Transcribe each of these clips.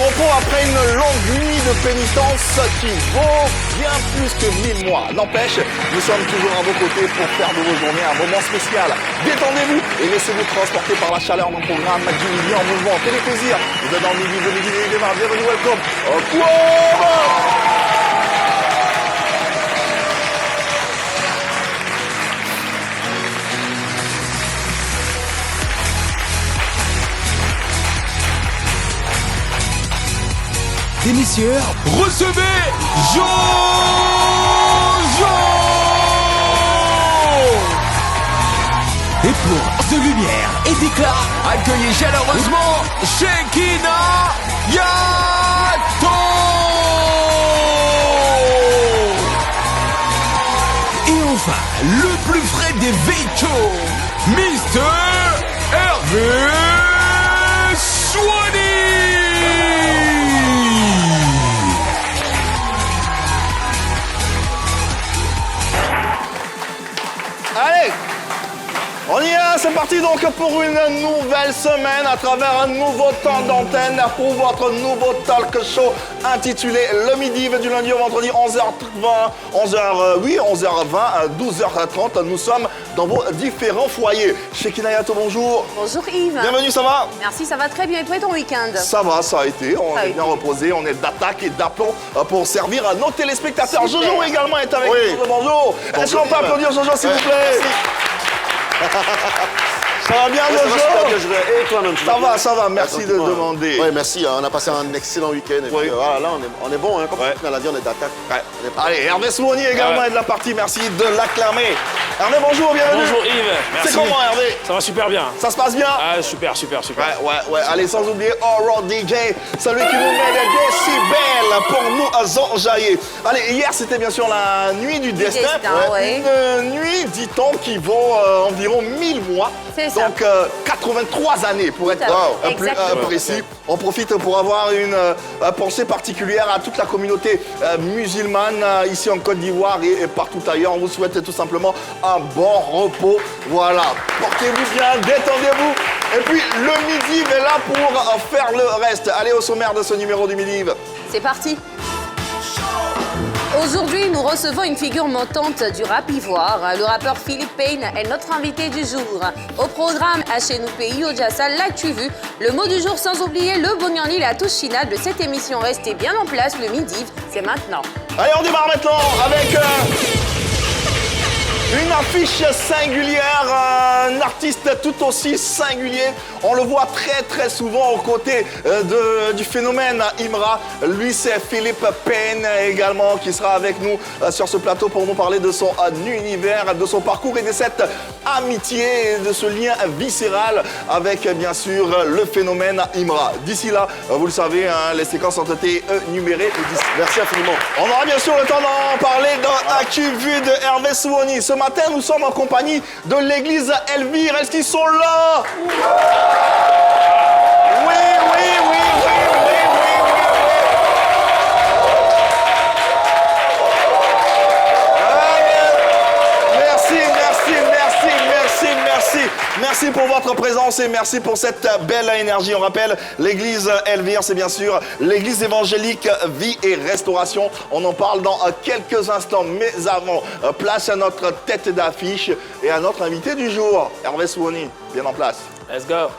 repos après une longue nuit de pénitence qui vaut bien plus que 1000 mois. N'empêche, nous sommes toujours à vos côtés pour faire de vos journées un moment spécial. Détendez-vous et laissez-vous transporter par la chaleur d'un programme du midi en mouvement. Quel plaisir. Vous êtes dans le midi de midi et démarre. Bienvenue, welcome. Au club. Et messieurs, recevez Jojo! Et pour de lumière et d'éclat, accueillez chaleureusement Shekinah Yato! Et enfin, le plus frais des véhicules, Mr. Hervé Swani! Allez, on y est, c'est parti donc pour une nouvelle semaine à travers un nouveau temps d'antenne pour votre nouveau talk show intitulé Le Midi du lundi au vendredi 11h20, 12h30. Nous sommes dans vos différents foyers. Shekinah Yato, bonjour. Bonjour Yves. Bienvenue, ça va? Merci, ça va très bien. Et toi et ton week-end? Ça va, ça a été. On est bien reposé, on est d'attaque et d'aplomb pour servir à nos téléspectateurs. Super. Jojo également est avec nous. Bonjour. Est-ce qu'on peut applaudir Jojo, s'il vous plaît? Ça va bien, Jojo? Et toi-même, Ça va, merci de demander. Oui, merci, on a passé un excellent week-end. Et puis, voilà, là, on est bon, hein, comme on l'a dit, on est d'attaque. Ouais. Allez, Hervé Swani également est de la partie, merci de l'acclamer. Hervé, bonjour, bienvenue. Bonjour Yves, merci. C'est comment, Hervé? Ça va super bien. Ça se passe bien? Ah, super. Ouais. Allez, sans oublier Oro DJ, celui qui nous met des décibels pour nous enjailler. Allez, hier, c'était bien sûr la nuit du destin. Une nuit, dit-on, qui vaut environ 1000 mois. C'est ça. Donc, 83 années, pour être plus précis. On profite pour avoir une pensée particulière à toute la communauté musulmane ici en Côte d'Ivoire et partout ailleurs. On vous souhaite tout simplement un bon repos. Voilà, portez-vous bien, détendez-vous. Et puis, le Midi est là pour faire le reste. Allez au sommaire de ce numéro du Midi. C'est parti. Aujourd'hui, nous recevons une figure montante du rap ivoire. Le rappeur Philippe Payne est notre invité du jour. Au programme, chez nous pays, Ojassa, l'actu vu, le mot du jour sans oublier le Bonyani, la touche finale de cette émission. Restez bien en place, le Midi, c'est maintenant. Allez, on démarre maintenant avec une affiche singulière, un artiste tout aussi singulier. On le voit très souvent aux côtés du phénomène Imra. Lui, c'est Philippe Payne également qui sera avec nous sur ce plateau pour nous parler de son univers, de son parcours et de cette amitié, de ce lien viscéral avec bien sûr le phénomène Imra. D'ici là, vous le savez, hein, les séquences ont été numérées. Merci infiniment. On aura bien sûr le temps d'en parler dans Actu Vu de Hervé Swani. Ce matin, nous sommes en compagnie de l'église Elvire. Est-ce qu'ils sont là? Oui. Merci pour votre présence et merci pour cette belle énergie. On rappelle, l'église Elvire, c'est bien sûr l'église évangélique Vie et Restauration. On en parle dans quelques instants, mais avant, place à notre tête d'affiche et à notre invité du jour, Hervé Swani, bien en place. Let's go.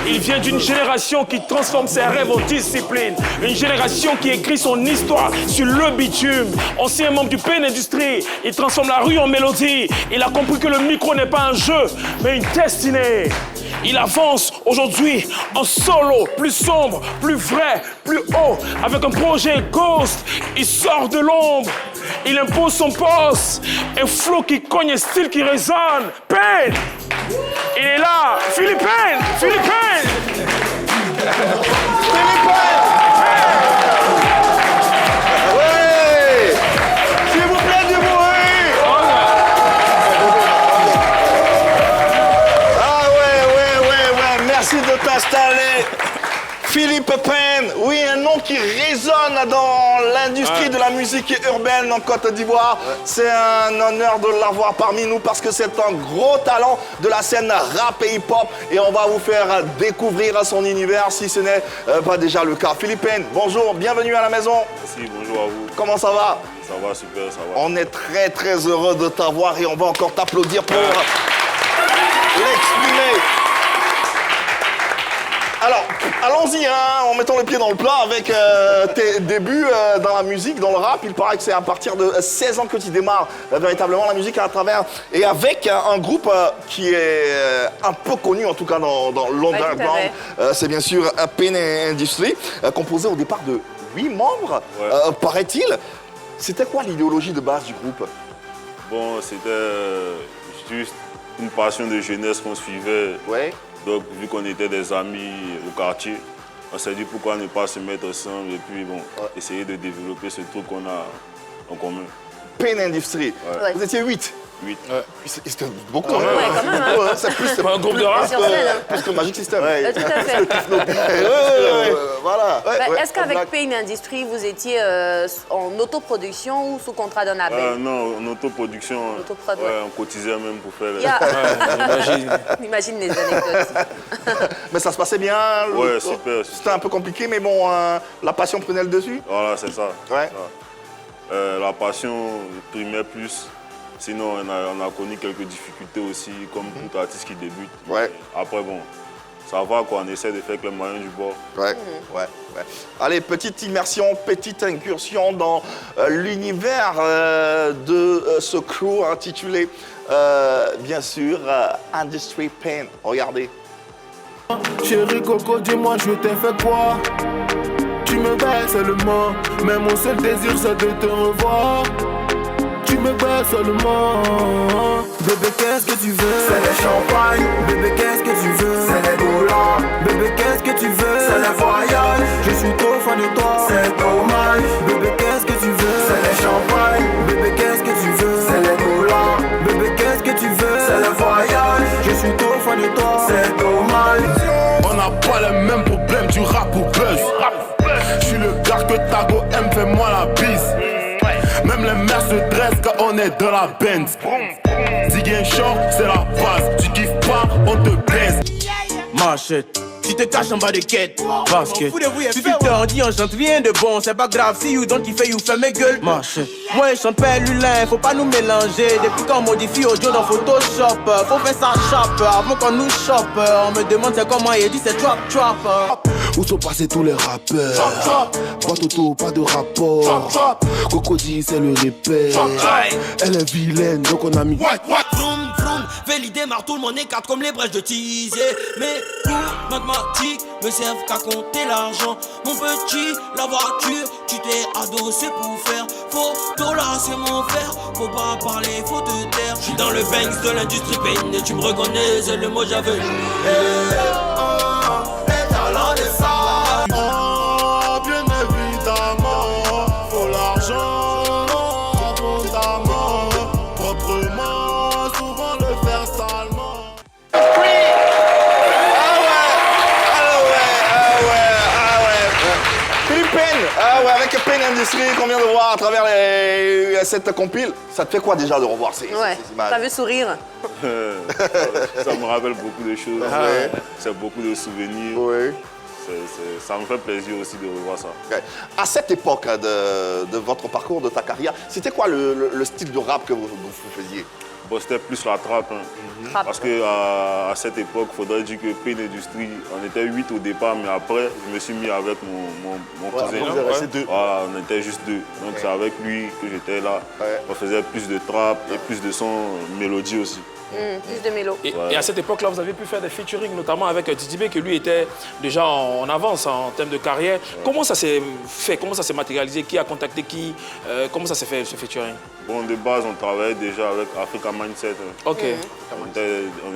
Il vient d'une génération qui transforme ses rêves en discipline. Une génération qui écrit son histoire sur le bitume. Ancien membre du Pain Industrie, il transforme la rue en mélodie. Il a compris que le micro n'est pas un jeu, mais une destinée. Il avance aujourd'hui en solo, plus sombre, plus vrai, plus haut. Avec un projet Ghost, il sort de l'ombre. Il impose son poste. Un flow qui cogne, un style qui résonne. Pain! Il est là, Philippe Payne! Philippe Payne! Philippe Payne! Oui! S'il vous plaît, du bruit! Ah ouais, merci de t'installer. Allez, Philippe Payne, oui, un nom qui résonne dans l'industrie de la musique urbaine en Côte d'Ivoire. C'est un honneur de l'avoir parmi nous parce que c'est un gros talent de la scène rap et hip-hop et on va vous faire découvrir son univers si ce n'est pas déjà le cas. Philippe Payne, bonjour, bienvenue à la maison. Merci, bonjour à vous. Comment ça va? Ça va, super, ça va. On est très très heureux de t'avoir et on va encore t'applaudir pour l'exprimer. Alors, allons-y, hein, en mettant les pieds dans le plat avec tes débuts dans la musique, dans le rap. Il paraît que c'est à partir de 16 ans que tu démarres véritablement la musique à travers et avec un groupe qui est un peu connu, en tout cas dans l'underground. C'est bien sûr Payne Industry, composé au départ de 8 membres, paraît-il. C'était quoi l'idéologie de base du groupe? Bon, c'était juste une passion de jeunesse qu'on suivait. Ouais. Donc, vu qu'on était des amis au quartier, on s'est dit pourquoi ne pas se mettre ensemble et puis bon, essayer de développer ce truc qu'on a en commun. Payne Industry. Ouais. Vous étiez 8. 8. C'était beaucoup. Ouais, quand même. Hein. C'est plus Un groupe de rap. plus que Magic System. Tout à fait. Voilà. Est-ce qu'avec Payne Industry, vous étiez en autoproduction ou sous contrat d'un label? Non, en autoproduction. Autoprod, on cotisait même pour faire les... On imagine les anecdotes. Mais ça se passait bien. Ouais, super. C'était un peu compliqué, mais bon, la passion prenait le dessus. Voilà, c'est ça. Ouais. La passion primait plus. Sinon, on a connu quelques difficultés aussi, comme tout artiste qui débute. Ouais. Après, bon, ça va quoi, on essaie de faire avec les moyens du bord. Ouais. Allez, petite immersion, petite incursion dans l'univers de ce crew intitulé, bien sûr, Industry Payne. Regardez. Chérie Coco, dis-moi, je t'ai fait quoi? Tu me baises seulement, mais mon seul désir c'est de te revoir. Tu me baises seulement. Bébé, qu'est-ce que tu veux? C'est le champagne. Bébé, qu'est-ce que tu veux? C'est les dollars. Bébé, qu'est-ce que tu veux? C'est le voyage. Je suis trop fan de toi. C'est dommage. Bébé, qu'est-ce que tu veux? C'est le champagne. Bébé, qu'est-ce que tu veux? C'est les dollars. Bébé, qu'est-ce que tu veux? C'est le voyage. Je suis trop fan de toi. C'est dommage. On n'a pas les mêmes problèmes du rap ou buzz. Je suis le gars que Tago aime, fais-moi la bise. Même les mères se dressent quand on est dans la Benz. Ziggy short, c'est la base. Tu kiffes pas, on te baise. Machette, tu te caches en bas de quête. Basket, si tu te dis on chante rien de bon. C'est pas grave, si you don't kiffer, you fais mes gueules. Machette, moi je chante pas l'ulin, faut pas nous mélanger. Depuis qu'on modifie audio dans Photoshop, faut faire ça chop avant qu'on nous chope. On me demande c'est comment il dit c'est trap. Où sont passés tous les rappeurs? Pas Toto, pas de rapport. Coco dit c'est le repère. Elle est vilaine, donc on a mis Vroom vroom, fais l'idée marre, tout le monde écarte comme les brèches de Tizier. Mes cours mathématiques me servent qu'à compter l'argent. Mon petit, la voiture, tu t'es adossé pour faire photo là, c'est mon frère. Faut pas parler, faut te taire. J'suis dans le Banks de l'industrie Payne et tu me reconnais, c'est le mot j'avais. talent de ça. Oh, bien évidemment, faut l'argent, abondamment, proprement, souvent le faire salement. Philippe Payne, avec Payne Industry qu'on vient de voir à travers cette compile, ça te fait quoi déjà de revoir ces images? T'as vu sourire? Ça me rappelle beaucoup de choses. C'est beaucoup de souvenirs. Oui. Ça me fait plaisir aussi de revoir ça. À cette époque de votre parcours, de ta carrière, c'était quoi le style de rap que vous faisiez? Bon, c'était plus la trappe. Parce qu'à cette époque, il faudrait dire que Payne Industry, on était 8 au départ, mais après, je me suis mis avec mon cousin. Vous êtes restés deux. Voilà, on était juste deux. Donc c'est avec lui que j'étais là. On faisait plus de trap et plus de son mélodie aussi. Plus de mélo. Et à cette époque-là, vous avez pu faire des featuring, notamment avec Didi B, que lui était déjà en avance en termes de carrière. Comment ça s'est fait? Comment ça s'est matérialisé? Qui a contacté qui? Comment ça s'est fait, ce featuring? Bon, de base, on travaillait déjà avec Africa Mindset. Ok. On était dans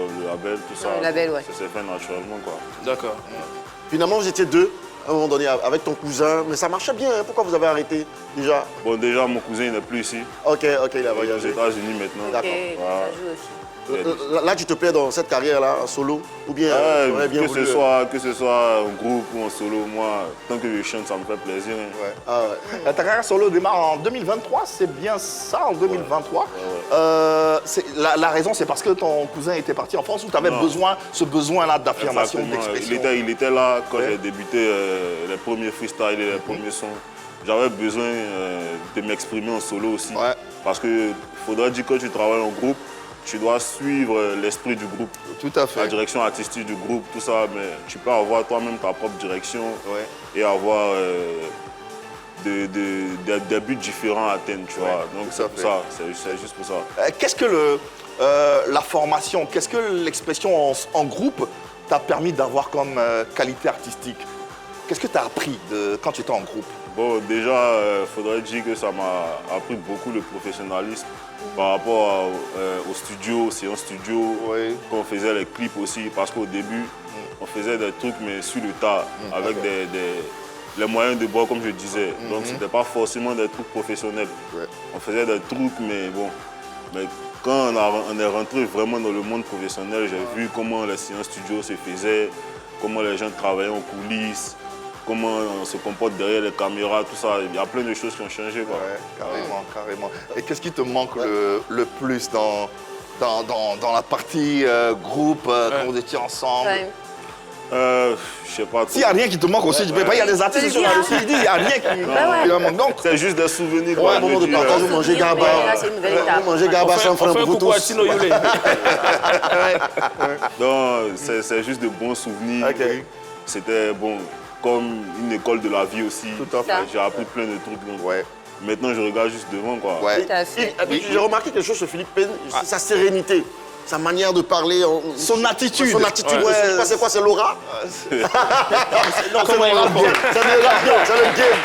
le label, tout ça. Le label, ouais. Ça s'est fait naturellement, quoi. D'accord. Finalement, vous étiez deux à un moment donné avec ton cousin, mais ça marchait bien. Pourquoi vous avez arrêté déjà? Bon, déjà, mon cousin il n'est plus ici. Ok, il a Il est aux voyagé. États-Unis maintenant. D'accord. Ok, Voilà. ça joue aussi. Là, tu te plais dans cette carrière-là, en solo? Ou bien tu aurais bien voulu... Que ce soit en groupe ou en solo, moi, tant que je chante, ça me fait plaisir. Hein. Ouais. Ah ouais. Ta carrière solo démarre en 2023, c'est bien ça, en 2023. La raison, c'est parce que ton cousin était parti en France ou tu avais ce besoin-là d'affirmation, d'expression? Il était là quand j'ai débuté les premiers freestyles et les premiers sons. J'avais besoin de m'exprimer en solo aussi. Ouais. Parce qu'il faudrait dire que quand tu travailles en groupe, tu dois suivre l'esprit du groupe. Tout à fait. La direction artistique du groupe, tout ça. Mais tu peux avoir toi-même ta propre direction et avoir des buts différents à atteindre, tu vois. Donc c'est pour ça, c'est juste pour ça. Qu'est-ce que la formation, qu'est-ce que l'expression en groupe t'a permis d'avoir comme qualité artistique? Qu'est-ce que tu as appris quand tu étais en groupe? Bon, déjà, il faudrait dire que ça m'a appris beaucoup le professionnalisme par rapport au studio, aux séances studio, quand on faisait les clips aussi, parce qu'au début, on faisait des trucs, mais sur le tas, avec les moyens de bord, comme je disais. Donc, ce n'était pas forcément des trucs professionnels. On faisait des trucs, mais bon. Mais quand on est rentré vraiment dans le monde professionnel, j'ai vu comment les séances studio se faisaient, comment les gens travaillaient en coulisses, comment on se comporte derrière les caméras, tout ça. Il y a plein de choses qui ont changé. Quoi. Ouais, carrément. Et qu'est-ce qui te manque le plus dans la partie groupe, quand vous étiez ensemble? Je sais pas. S'il n'y a rien qui te manque aussi, tu peux pas. Il y a des artistes qui sont là aussi, il dit il n'y a rien qui leur manque. Donc, c'est juste des souvenirs. Un moment de partage, vous mangez gaba. Vous mangez gaba sans frein pour vous tous. Non, c'est juste de bons souvenirs. C'était bon, comme une école de la vie aussi. Tout à fait. J'ai appris plein de trucs. Donc maintenant, je regarde juste devant. Quoi. J'ai remarqué quelque chose sur Philippe Payne, sa sérénité. Sa manière de parler, son attitude. Son attitude, c'est quoi, c'est l'aura? Non, comment il rappe bien.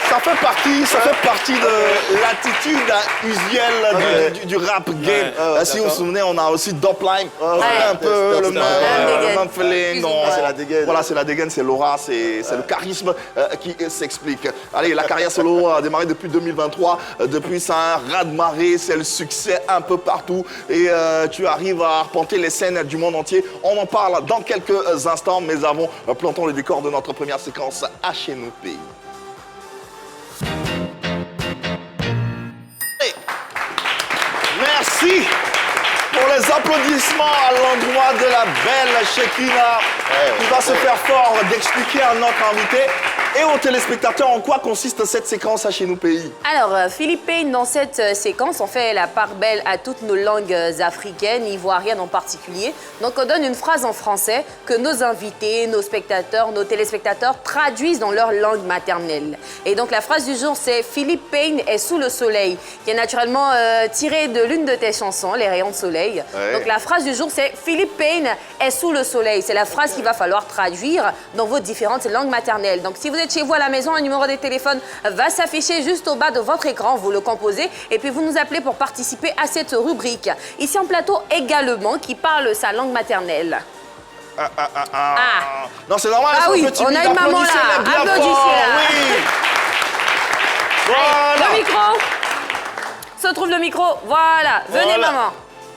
Ça fait partie de l'attitude usuelle du rap game. Si vous vous souvenez, on a aussi Dopline. Un peu le même feeling. C'est la dégaine. Voilà, c'est la dégaine, c'est l'aura, c'est le charisme qui s'explique. Allez, la carrière solo a démarré depuis 2023. Depuis, c'est un raz-de-marée, c'est le succès un peu partout. Et tu arrives à arpenter les scènes du monde entier. On en parle dans quelques instants, mais avant, plantons le décor de notre première séquence à Chez nous pays. Merci pour les applaudissements à l'endroit de la belle Shekina qui va se faire fort d'expliquer à notre invité et aux téléspectateurs en quoi consiste cette séquence à Chez nous pays. Alors, Philippe Payne, dans cette séquence, on fait la part belle à toutes nos langues africaines, ivoiriennes en particulier. Donc, on donne une phrase en français que nos invités, nos spectateurs, nos téléspectateurs traduisent dans leur langue maternelle. Et donc, la phrase du jour, c'est « Philippe Payne est sous le soleil », qui est naturellement tirée de l'une de tes chansons, Les rayons de soleil. Donc, la phrase du jour, c'est « Philippe Payne est sous le soleil ». C'est la phrase qu'il va falloir traduire dans vos différentes langues maternelles. Donc, si vous êtes chez vous à la maison, un numéro de téléphone va s'afficher juste au bas de votre écran. Vous le composez et puis vous nous appelez pour participer à cette rubrique. Ici en plateau également, qui parle sa langue maternelle. Non, c'est normal, ah oui, on a une maman là. Applaudissez-la. Oui. Voilà. Le micro. Se trouve le micro. Voilà. Venez, maman.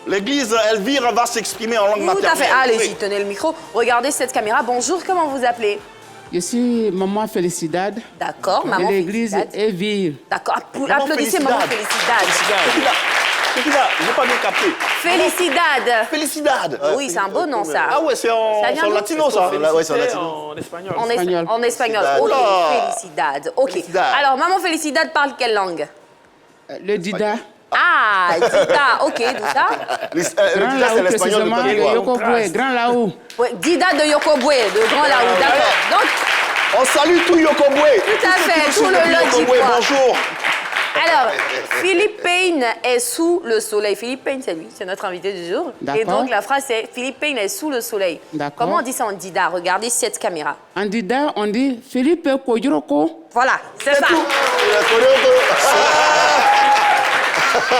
L'église Elvire va s'exprimer en langue maternelle. Tout à fait. Allez-y, tenez le micro. Regardez cette caméra. Bonjour, comment vous appelez? Je suis Maman Felicidad. D'accord, Maman Felicidad. De l'église Elvire. D'accord, applaudissez Maman Felicidad. J'ai pas bien capté. Felicidad. Felicidad. Oui, c'est un beau nom, ça. Ah ouais, c'est en latino, ça. Ouais, c'est en latino. En espagnol. En espagnol. Ok, Felicidad. Ok. Alors, Maman Felicidad parle quelle langue? Le Dida. Ah, Dida. Ok, d'où ça? Le Dida, c'est l'espagnol de Côte d'Ivoire. Yokoboué, Grand Laou. Oui, Dida de Yokoboué, de Grand Laou. D'accord. Donc, on salue tout Yokoboué. Tout à fait, tout le Lodi. Bonjour. Alors, Philippe Payne est sous le soleil. Philippe Payne, c'est lui, c'est notre invité du jour. Et donc, la phrase, c'est Philippe Payne est sous le soleil. Comment on dit ça en Dida? Regardez cette caméra. En Dida, on dit Philippe Koyoroko. Voilà, c'est ça.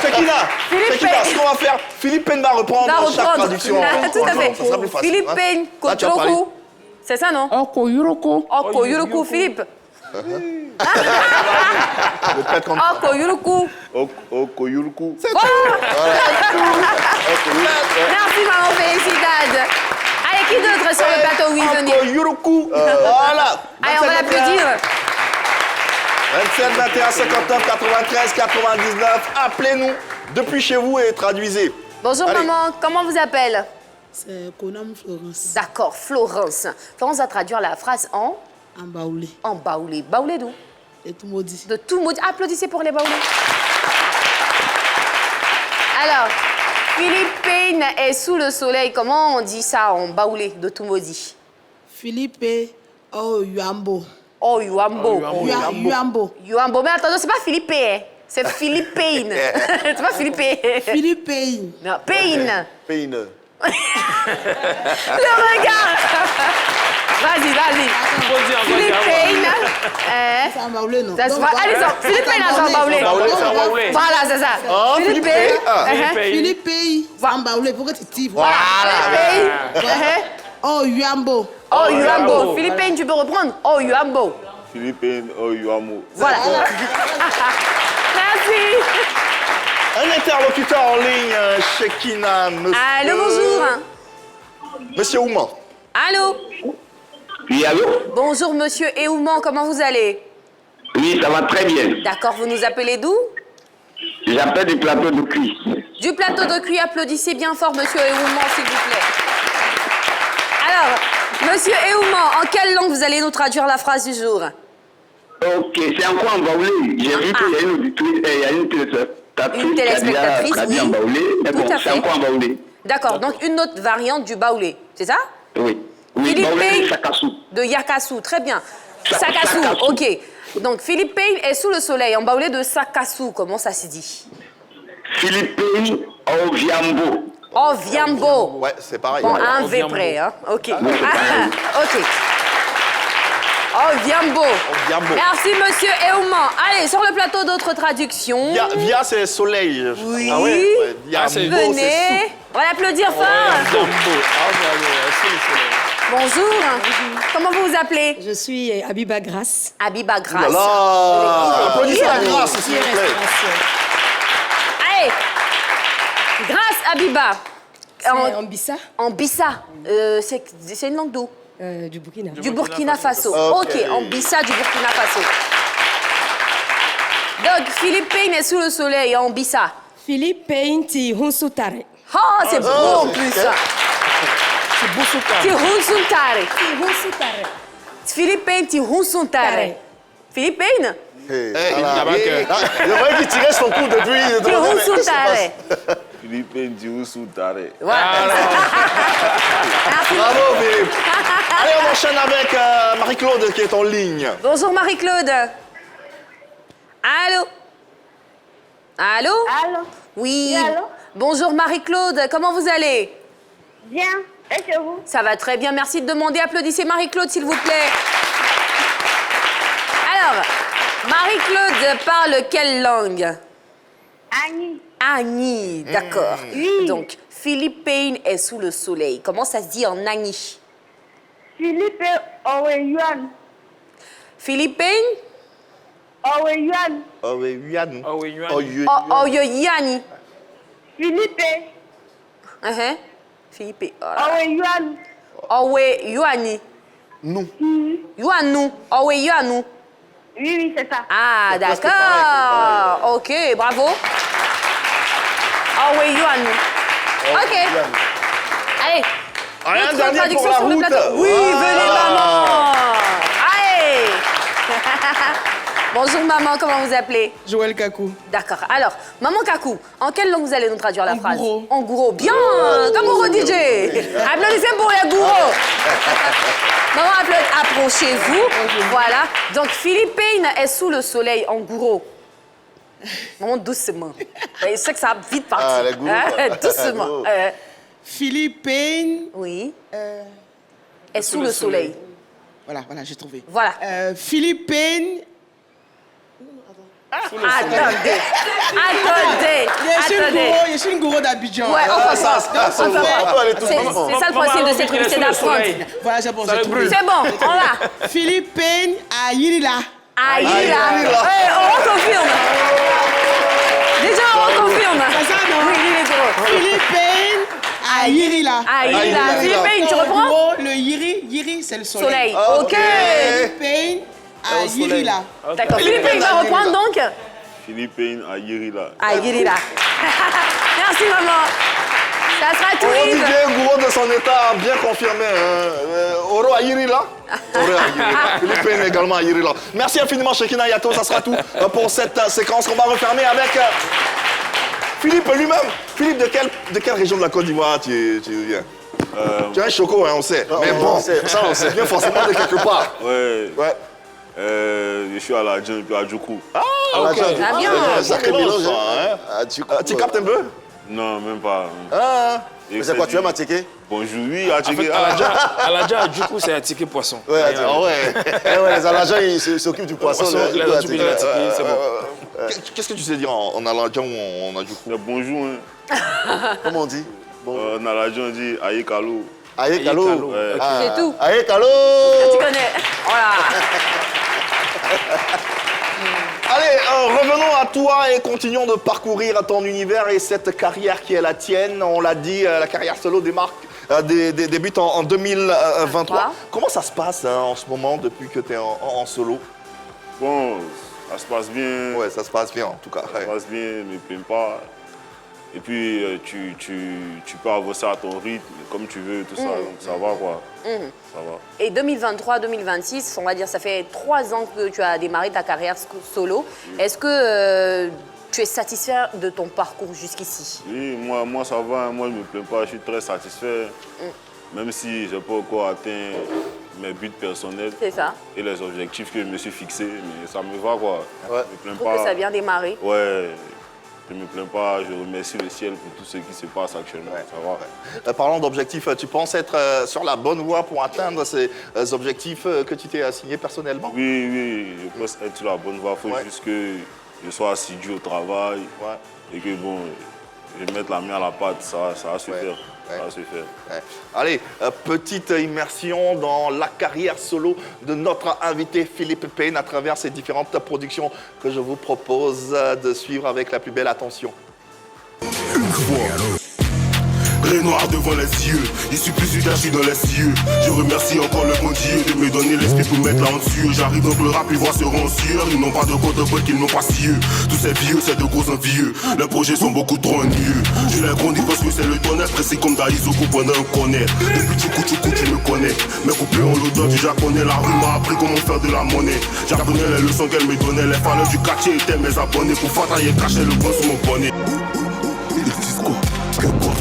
Shekina, ce qu'on va faire, Philippe Payne va reprendre chaque traduction. Tout à fait. Philippe Payne, Koyoroko. C'est ça, non? Oh, Koyoroko. Oh, Koyoroko, Philippe. Oh, Koyuruku. Oh, Koyuruku. Voilà. Merci, maman, félicitations. Allez, qui d'autre sur le plateau? Oui, venez. Yuruku. Voilà. Allez, on va l'applaudir. 27 21 59 93 99. Appelez-nous depuis chez vous et traduisez. Bonjour, Allez. maman. Comment vous appelle? C'est Konam Florence. D'accord, Florence. Florence va traduire la phrase en? En baoulé. En baoulé. Baoulé d'où? Et tout maudit. De tout maudit. Applaudissez pour les baoulés. Alors, Philippe Payne est sous le soleil. Comment on dit ça en baoulé de tout maudit? Philippe Oh Yuambo. Oh, Yuambo. Yuambo. Yuambo. Mais attends, c'est pas Philippe, hein. C'est Philippe Payne. C'est pas Philippe. Philippe Payne. Non, Payne. Payne. Le regard. Vas-y. Philippe Payne. C'est en baoulé, non? Ça se va. Allez, Philippe Payne, c'est en baoulé. Voilà, c'est ça. Oh, Philippe Payne. Philippe Payne. En baoulé. Pourquoi tu tires? Voilà. Oh Yuambo. Oh, Yuambo. Philippe Payne, tu peux reprendre? Oh, Yuambo. Philippines, oh, Yuamo. Voilà. Merci. Un interlocuteur en ligne, Shekina. Allô, bonjour. Monsieur Ouman. Allô. Oui, allô? Bonjour, monsieur Eouman, comment vous allez? Oui, ça va très bien. D'accord, vous nous appelez d'où? J'appelle du plateau de Cuy. Du plateau de Cuy, applaudissez bien fort, monsieur Eouman, s'il vous plaît. Alors, monsieur Eouman, en quelle langue vous allez nous traduire la phrase du jour? Ok, c'est encore en baoulé. J'ai vu qu'il y a une auditrice, il y a une téléspectatrice, traduit en baoulé, mais tout bon, à c'est fait. encore en baoulé. D'accord, donc une autre variante du baoulé, c'est ça? Oui. Oui, Philippe baoulé Payne de Sakassou. de Yakassou, très bien. Sakassou, ok. Donc Philippe Payne est sous le soleil, en baoulé de Sakassou, comment ça se dit? Philippe Payne, oh, Viambo. Oh, Viambo. Ouais, c'est pareil. Bon, Ouais. un V près, hein. Ok. Ok. Oh, Viambo. Viambo. Merci, monsieur Eouman. Allez, sur le plateau d'autres traductions. Via, c'est soleil. Oui. Ah ouais, Viambo, c'est Venez. On va l'applaudir fort. Bonjour. Comment vous vous appelez? Je suis Abiba Grasse. Abiba Grasse. Applaudissez la grâce, s'il vous plaît. Allez. Grâce, Abiba. En Bissa. En Bissa. C'est une langue d'où? Du Burkina. Du Burkina Faso. Ok. Ok, en Bissa du Burkina Faso. Donc, Philippe Payne est sous le soleil en Bissa. Philippe Payne ti Hunsutare. Oh, c'est beau en plus. C'est Boussoutare. Ti Hunsuntare. Hunsutare. Philippe Payne ti Hunsuntare. Philippe Payne? Je voyais qu'il tirait son coup depuis. Ti Hunsuntare. Philippines, Dioussou, Taré. Voilà. Merci. Bravo, Philippe. Allez, on enchaîne avec Marie-Claude qui est en ligne. Bonjour Marie-Claude. Allô? Allô? Allô? Oui. Oui, allô? Bonjour Marie-Claude, comment vous allez? Bien. Et chez vous? Ça va très bien, merci de demander. Applaudissez Marie-Claude, s'il vous plaît. Alors, Marie-Claude parle quelle langue? Annie. Annie, d'accord. Oui. Donc, Philippe Payne est sous le soleil. Comment ça se dit en Annie? Philippe Owe-Yuan. Philippe Payne? Owe-Yuan. Oh, oui, Yann. Oh, oui, Yuan. Oh, oui. Oh, Yanni. Philippe Philippe. Owe-Yuan. Owe Yuani. Nous. Yuanu. Owe Yuanu. Oui, oui, c'est ça. Ah, C'est presque d'accord. Ok, bravo. Owe Yuanu. Ok. Allez. Un Autre dernier traduction pour la sur le route. plateau. Oui, venez maman. Allez. Bonjour maman, comment vous appelez? Joël Kakou. D'accord. Alors, maman Kakou, en quelle langue vous allez nous traduire la phrase? gouro. En gouro. Bien, comme au DJ. Applaudissez pour les gourous. Maman, approchez-vous. Voilà. Donc, Philippe Payne est sous le soleil en gouro. Maman, doucement. Je sais que ça va vite partir. Ah, les gourous, quoi. Doucement. Philippe Payne. Oui. Est sous le soleil. Voilà, j'ai trouvé. Voilà. Philippe Payne. Attendez. Je suis une gourou d'Abidjan. Ouais, on ça, comprend. on peut aller tout C'est doucement. ça le principe de cette revue, c'est d'apprendre. Voilà, c'est bon, j'ai trouvé. C'est bon, on l'a. Philippe Payne à Yirila. Ah, il est là. On reconfirme. Déjà, on reconfirme. C'est ça, non? Oui, il est gros. Philippe Payne à Yiri là. À Yiri là. Philippe Payne, tu reprends? Oh, le Yiri, c'est le soleil. Soleil, ok. Philippe Payne à Yiri là. D'accord, Philippe Payne va reprendre donc? Philippe Payne à Yirila. À Yirila. Merci maman. Ça sera tout. Olivier Gouraud de son état a bien confirmé. Oro à Yirila. Philippe Payne également à Yirila. Merci infiniment Shekina Yato, ça sera tout pour cette séquence qu'on va refermer avec Philippe lui-même. Philippe, de quelle région de la Côte d'Ivoire tu viens? Tu es un choco, hein, on sait. Mais bon, ça on sait bien forcément de quelque part. Ouais. Je suis à la Djinn et puis à Djoukou. Ah, ok. Ah, bien. Sacré mélange, hein. Tu captes un peu? Non, même pas. Ah. Mais c'est quoi, tu aimes Attiqué? Bonjour, oui, Attiqué. Aladja, du coup, c'est Attiqué poisson. Ouais, les Aladja, ils s'occupent du poisson. Il a du Attiqué, c'est bon. Qu'est-ce que tu sais dire en Aladja ou en Adjoukou? Bonjour, hein. Comment on dit? En Aladja, on dit Aïe Kalo. Aïe Kalo. C'est tout. Aïe Kalo. Tu connais. Voilà. Allez, revenons à toi et continuons de parcourir ton univers et cette carrière qui est la tienne. On l'a dit, la carrière solo débute en 2023. Comment ça se passe en ce moment depuis que tu es en solo? Bon, ça se passe bien. Ouais, ça se passe bien en tout cas. Ça se passe bien, ne me plains pas. Et puis, tu peux avancer à ton rythme, comme tu veux, tout ça. Donc, ça va, quoi. Ça va. Et 2023-2026, on va dire, ça fait 3 ans que tu as démarré ta carrière solo. Est-ce que tu es satisfait de ton parcours jusqu'ici? Oui, moi, ça va. Moi, je ne me plains pas. Je suis très satisfait. Même si je n'ai pas encore atteint mes buts personnels. C'est ça. Et les objectifs que je me suis fixés. Mais ça me va, quoi. Ouais. Je me plains Pour pas. que ça a bien démarré. Ouais. Je ne me plains pas, je remercie le ciel pour tout ce qui se passe actuellement. Ouais, ça va. Parlant d'objectifs, tu penses être sur la bonne voie pour atteindre ces objectifs que tu t'es assignés personnellement? Oui, je pense être sur la bonne voie. Il faut juste que je sois assidu au travail et que bon, je mette la main à la pâte, ça va se faire. Ça va se faire. Ouais. Allez, petite immersion dans la carrière solo de notre invité Philippe Payne à travers ces différentes productions que je vous propose de suivre avec la plus belle attention. Une fois. Ré noir devant les yeux, il suis plus je suis dans les cieux. Je remercie encore le bon Dieu de me donner l'esprit pour mettre là en dessus. J'arrive donc le rap, ils voient seront en sueur. Ils n'ont pas de côte de qu'ils n'ont pas cieux. Tous ces vieux, c'est de gros envieux. Leurs projets sont beaucoup trop ennuyeux. Je les grandis parce que c'est le tonnerre. Précis comme Daïzoku pendant un connaît. Depuis Tchoukou, tu me connais. Mes couplets ont l'odeur du japonais. La rue m'a appris comment faire de la monnaie. J'apprenais les leçons qu'elle me donnait. Les valeurs du quartier étaient mes abonnés. Pour fatailler, cacher le bon sur mon bonnet. Ils disent quoi? Que quoi?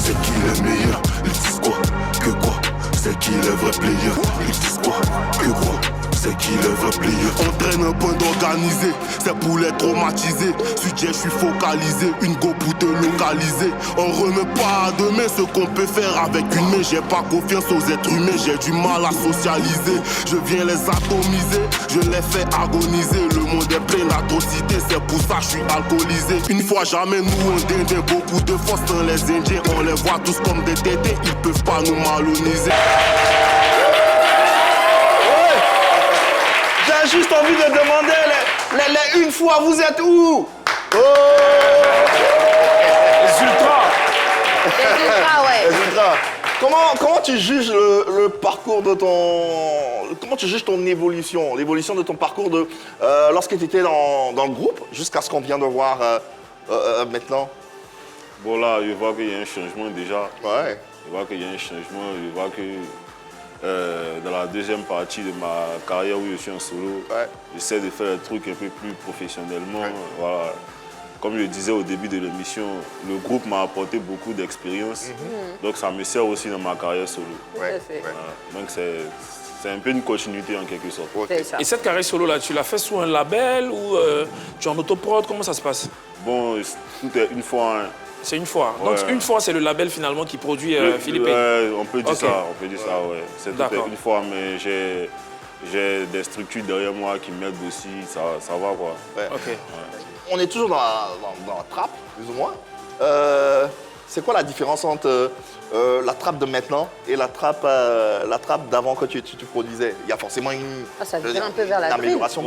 C'est qui le meilleur? Ils disent quoi? Que quoi? C'est qui le vrai player? Ils disent quoi? Que quoi? C'est qui le vrai player? On traîne un point d'organiser, c'est pour les traumatiser. Sujet, je suis focalisé, une go pour te localiser. On remet pas à demain ce qu'on peut faire avec une main. J'ai pas confiance aux êtres humains, j'ai du mal à socialiser. Je viens les atomiser, je les fais agoniser. Le monde est plein d'atrocités, c'est pour ça que je suis alcoolisé. Une fois jamais nous on dindin, beaucoup de force dans les Indiens. On les voit tous comme des tétés, ils peuvent pas nous maloniser. J'ai juste envie de demander, une fois, vous êtes où? Les ultras. Les ultras, ouais. Les ultras. Comment tu juges le parcours de ton... Comment tu juges ton évolution, l'évolution de ton parcours lorsque tu étais dans le groupe, jusqu'à ce qu'on vient de voir maintenant? Bon là, je vois qu'il y a un changement déjà. Ouais. Je vois qu'il y a un changement, je vois que dans la deuxième partie de ma carrière où je suis en solo, j'essaie de faire des trucs un peu plus professionnellement. Voilà. Comme je le disais au début de l'émission, le groupe m'a apporté beaucoup d'expérience. Donc ça me sert aussi dans ma carrière solo. Voilà. Donc c'est un peu une continuité en quelque sorte. Et cette carrière solo là, tu l'as fait sous un label ou tu es en autoprod? Comment ça se passe? Bon, tout est une fois. Hein. C'est une fois. Donc une fois, c'est le label finalement qui produit Philippe Payne. On peut dire ça, ouais. C'est tout est une fois, mais j'ai des structures derrière moi qui m'aident aussi, ça va quoi. On est toujours dans la trappe, plus ou moins. C'est quoi la différence entre la trappe de maintenant et la trappe d'avant que tu produisais? Il y a forcément une, ça vient un peu vers la amélioration.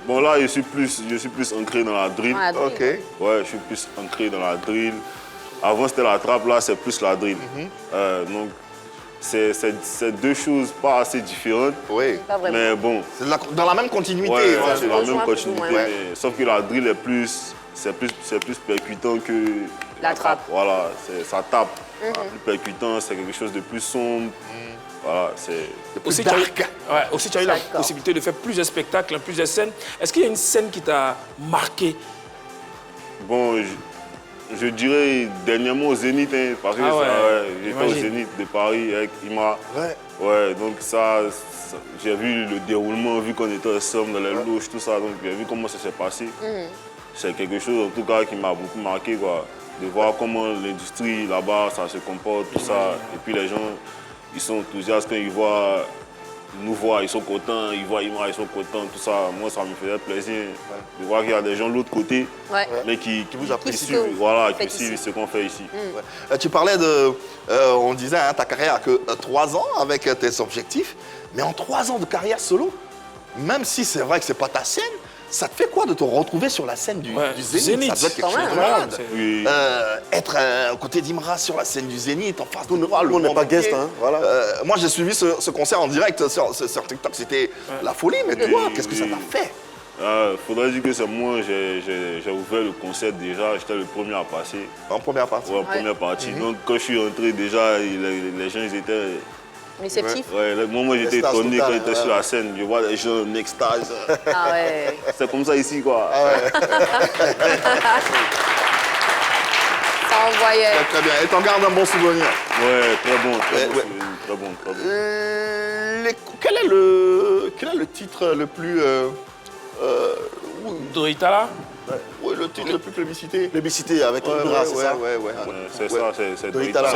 Bon là, je suis plus ancré dans la drill. Ok. Ouais, je suis plus ancré dans la drill. Avant, c'était la trappe, là, c'est plus la drill. Donc, c'est deux choses pas assez différentes. Oui. Pas vraiment. Mais bon. C'est dans la même continuité. Ouais, Ouais, c'est la même continuité. ouais. Mais, sauf que la drill est plus... C'est plus percutant que... La trappe. Voilà, ça tape. Plus percutant, c'est quelque chose de plus sombre. Voilà, c'est... Aussi, tu as eu la possibilité de faire plusieurs spectacles, plusieurs scènes. Est-ce qu'il y a une scène qui t'a marqué? Bon, je dirais dernièrement au Zénith, hein, parce que j'étais au Zénith de Paris avec Imra. Ouais, donc ça j'ai vu le déroulement, vu qu'on était ensemble dans les loges, tout ça, donc j'ai vu comment ça s'est passé. C'est quelque chose en tout cas qui m'a beaucoup marqué, quoi, de voir comment l'industrie là-bas, ça se comporte, tout ça. Et puis les gens, ils sont enthousiastes quand ils nous voient, ils sont contents, ils voient Imra, ils sont contents, tout ça. Moi, ça me faisait plaisir de voir qu'il y a des gens de l'autre côté, mais qui vous apprécient, voilà, qui suivent ce qu'on fait ici. Tu parlais de, on disait, hein, ta carrière a que 3 ans avec tes objectifs, mais en 3 ans de carrière solo, même si c'est vrai que c'est pas ta scène, ça te fait quoi de te retrouver sur la scène du Zénith? Ça doit être quelque chose de malade. Oui. Être aux côtés d'Imra sur la scène du Zénith, en face de nous, on n'est pas guest, hein, voilà. Moi, j'ai suivi ce concert en direct sur TikTok, c'était la folie, mais toi, qu'est-ce que ça t'a fait? Faudrait dire que c'est moi, j'ai ouvert le concert déjà, j'étais le premier à passer. En première partie? Ouais, en première partie. Donc quand je suis entré déjà, les gens ils étaient... Réceptif? Ouais, moi j'étais étonné quand j'étais sur la scène, je vois les gens en extase. Ah ouais. C'est comme ça ici, quoi. Ça envoyait. Très bien, et t'en gardes un bon souvenir? Ouais, très bon souvenir. Quel est le titre le plus... Doitala? Oui, le titre le plus plébiscité. Plébiscité avec Imra, c'est ça? C'est ça, c'est Doitala.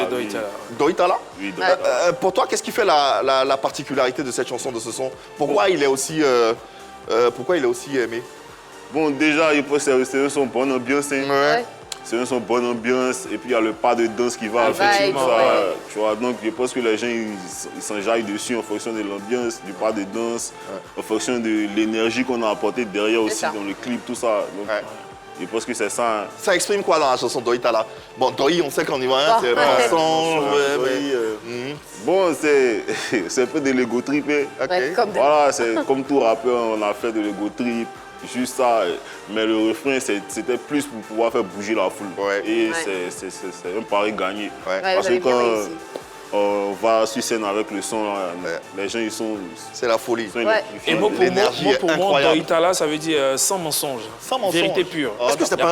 Doitala? Oui, Doitala. Pour toi, qu'est-ce qui fait la particularité de cette chanson, de ce son? Pourquoi il est aussi aimé? Bon, déjà, c'est un son bonne ambiance. C'est un son bonne ambiance. Et puis, il y a le pas de danse qui va avec tout ça. Tu vois, donc, je pense que les gens, ils s'enjaillent dessus en fonction de l'ambiance, du pas de danse, en fonction de l'énergie qu'on a apportée derrière aussi dans le clip, tout ça. Donc, je pense que c'est ça. Ça exprime quoi dans la chanson Doitala? Bon, Doi, on sait qu'en ivoirien, c'est mensonge. Bon, c'est un peu de l'ego trip. Voilà, c'est comme tout rappeur, on a fait de l'ego trip. Juste ça, mais le refrain c'était plus pour pouvoir faire bouger la foule. Et c'est un pari gagné. Parce que quand on va sur scène avec le son, les gens ils sont... C'est la folie. Et moi pour moi, Doitala, ça veut dire sans mensonge. Sans mensonge. Vérité pure. Est-ce que c'était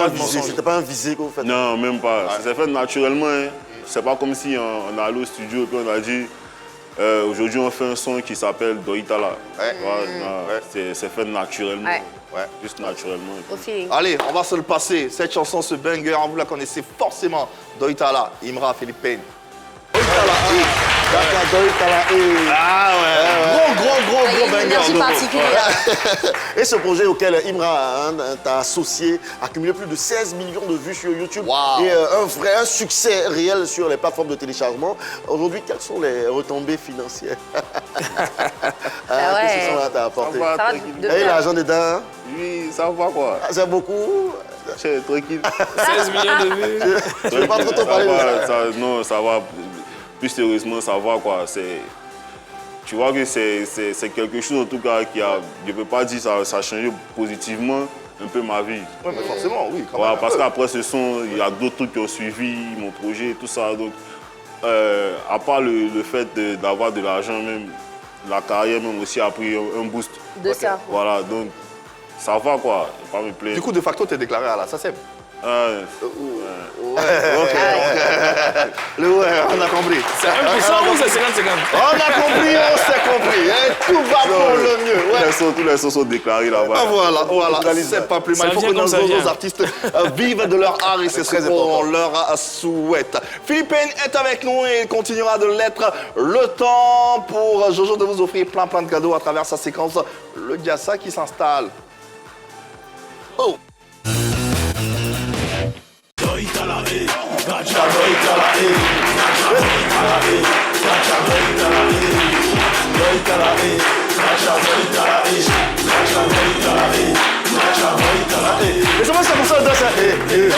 pas un visé que vous faites? Non, même pas. Ça s'est fait naturellement. Hein. C'est pas comme si on est allé au studio et puis on a dit aujourd'hui on fait un son qui s'appelle Doitala. C'est fait naturellement. Juste naturellement. Allez, on va se le passer. Cette chanson, ce banger, vous la connaissez forcément. Doitala, Imra, Philippe Payne. Ah ouais. Gros banger. Et ce projet auquel Imra t'a associé a cumulé plus de 16 millions de vues sur YouTube. Et un succès réel sur les plateformes de téléchargement. Aujourd'hui, quelles sont les retombées financières? Qu'est-ce que ça t'a apporté? Et l'argent dedans? Oui, ça va quoi. C'est beaucoup? C'est tranquille. 16 millions de vues. Je ne vais pas trop parler de ça. Non, ça va. Plus sérieusement, ça va quoi. Tu vois que c'est quelque chose en tout cas qui a, je ne peux pas dire ça a changé positivement un peu ma vie. Oui, mais forcément, oui. Voilà, parce qu'après ce son, il y a d'autres trucs qui ont suivi, mon projet, tout ça. Donc, à part le fait d'avoir de l'argent, même la carrière même aussi a pris un boost. De ça. Voilà, donc ça va quoi, pas me plaindre. Du coup, de facto, tu es déclaré à la SACEM. On a compris. C'est 1% ou c'est 50-50? On a compris, on s'est compris. Tout va pour le mieux. Tous les sons sont déclarés là-bas. Voilà. C'est pas plus mal. Il faut que nos artistes vivent de leur art et c'est ce qu'on leur souhaite. Philippe Payne est avec nous et il continuera de l'être le temps pour Jojo de vous offrir plein de cadeaux à travers sa séquence Le Diassa qui s'installe. Oh! On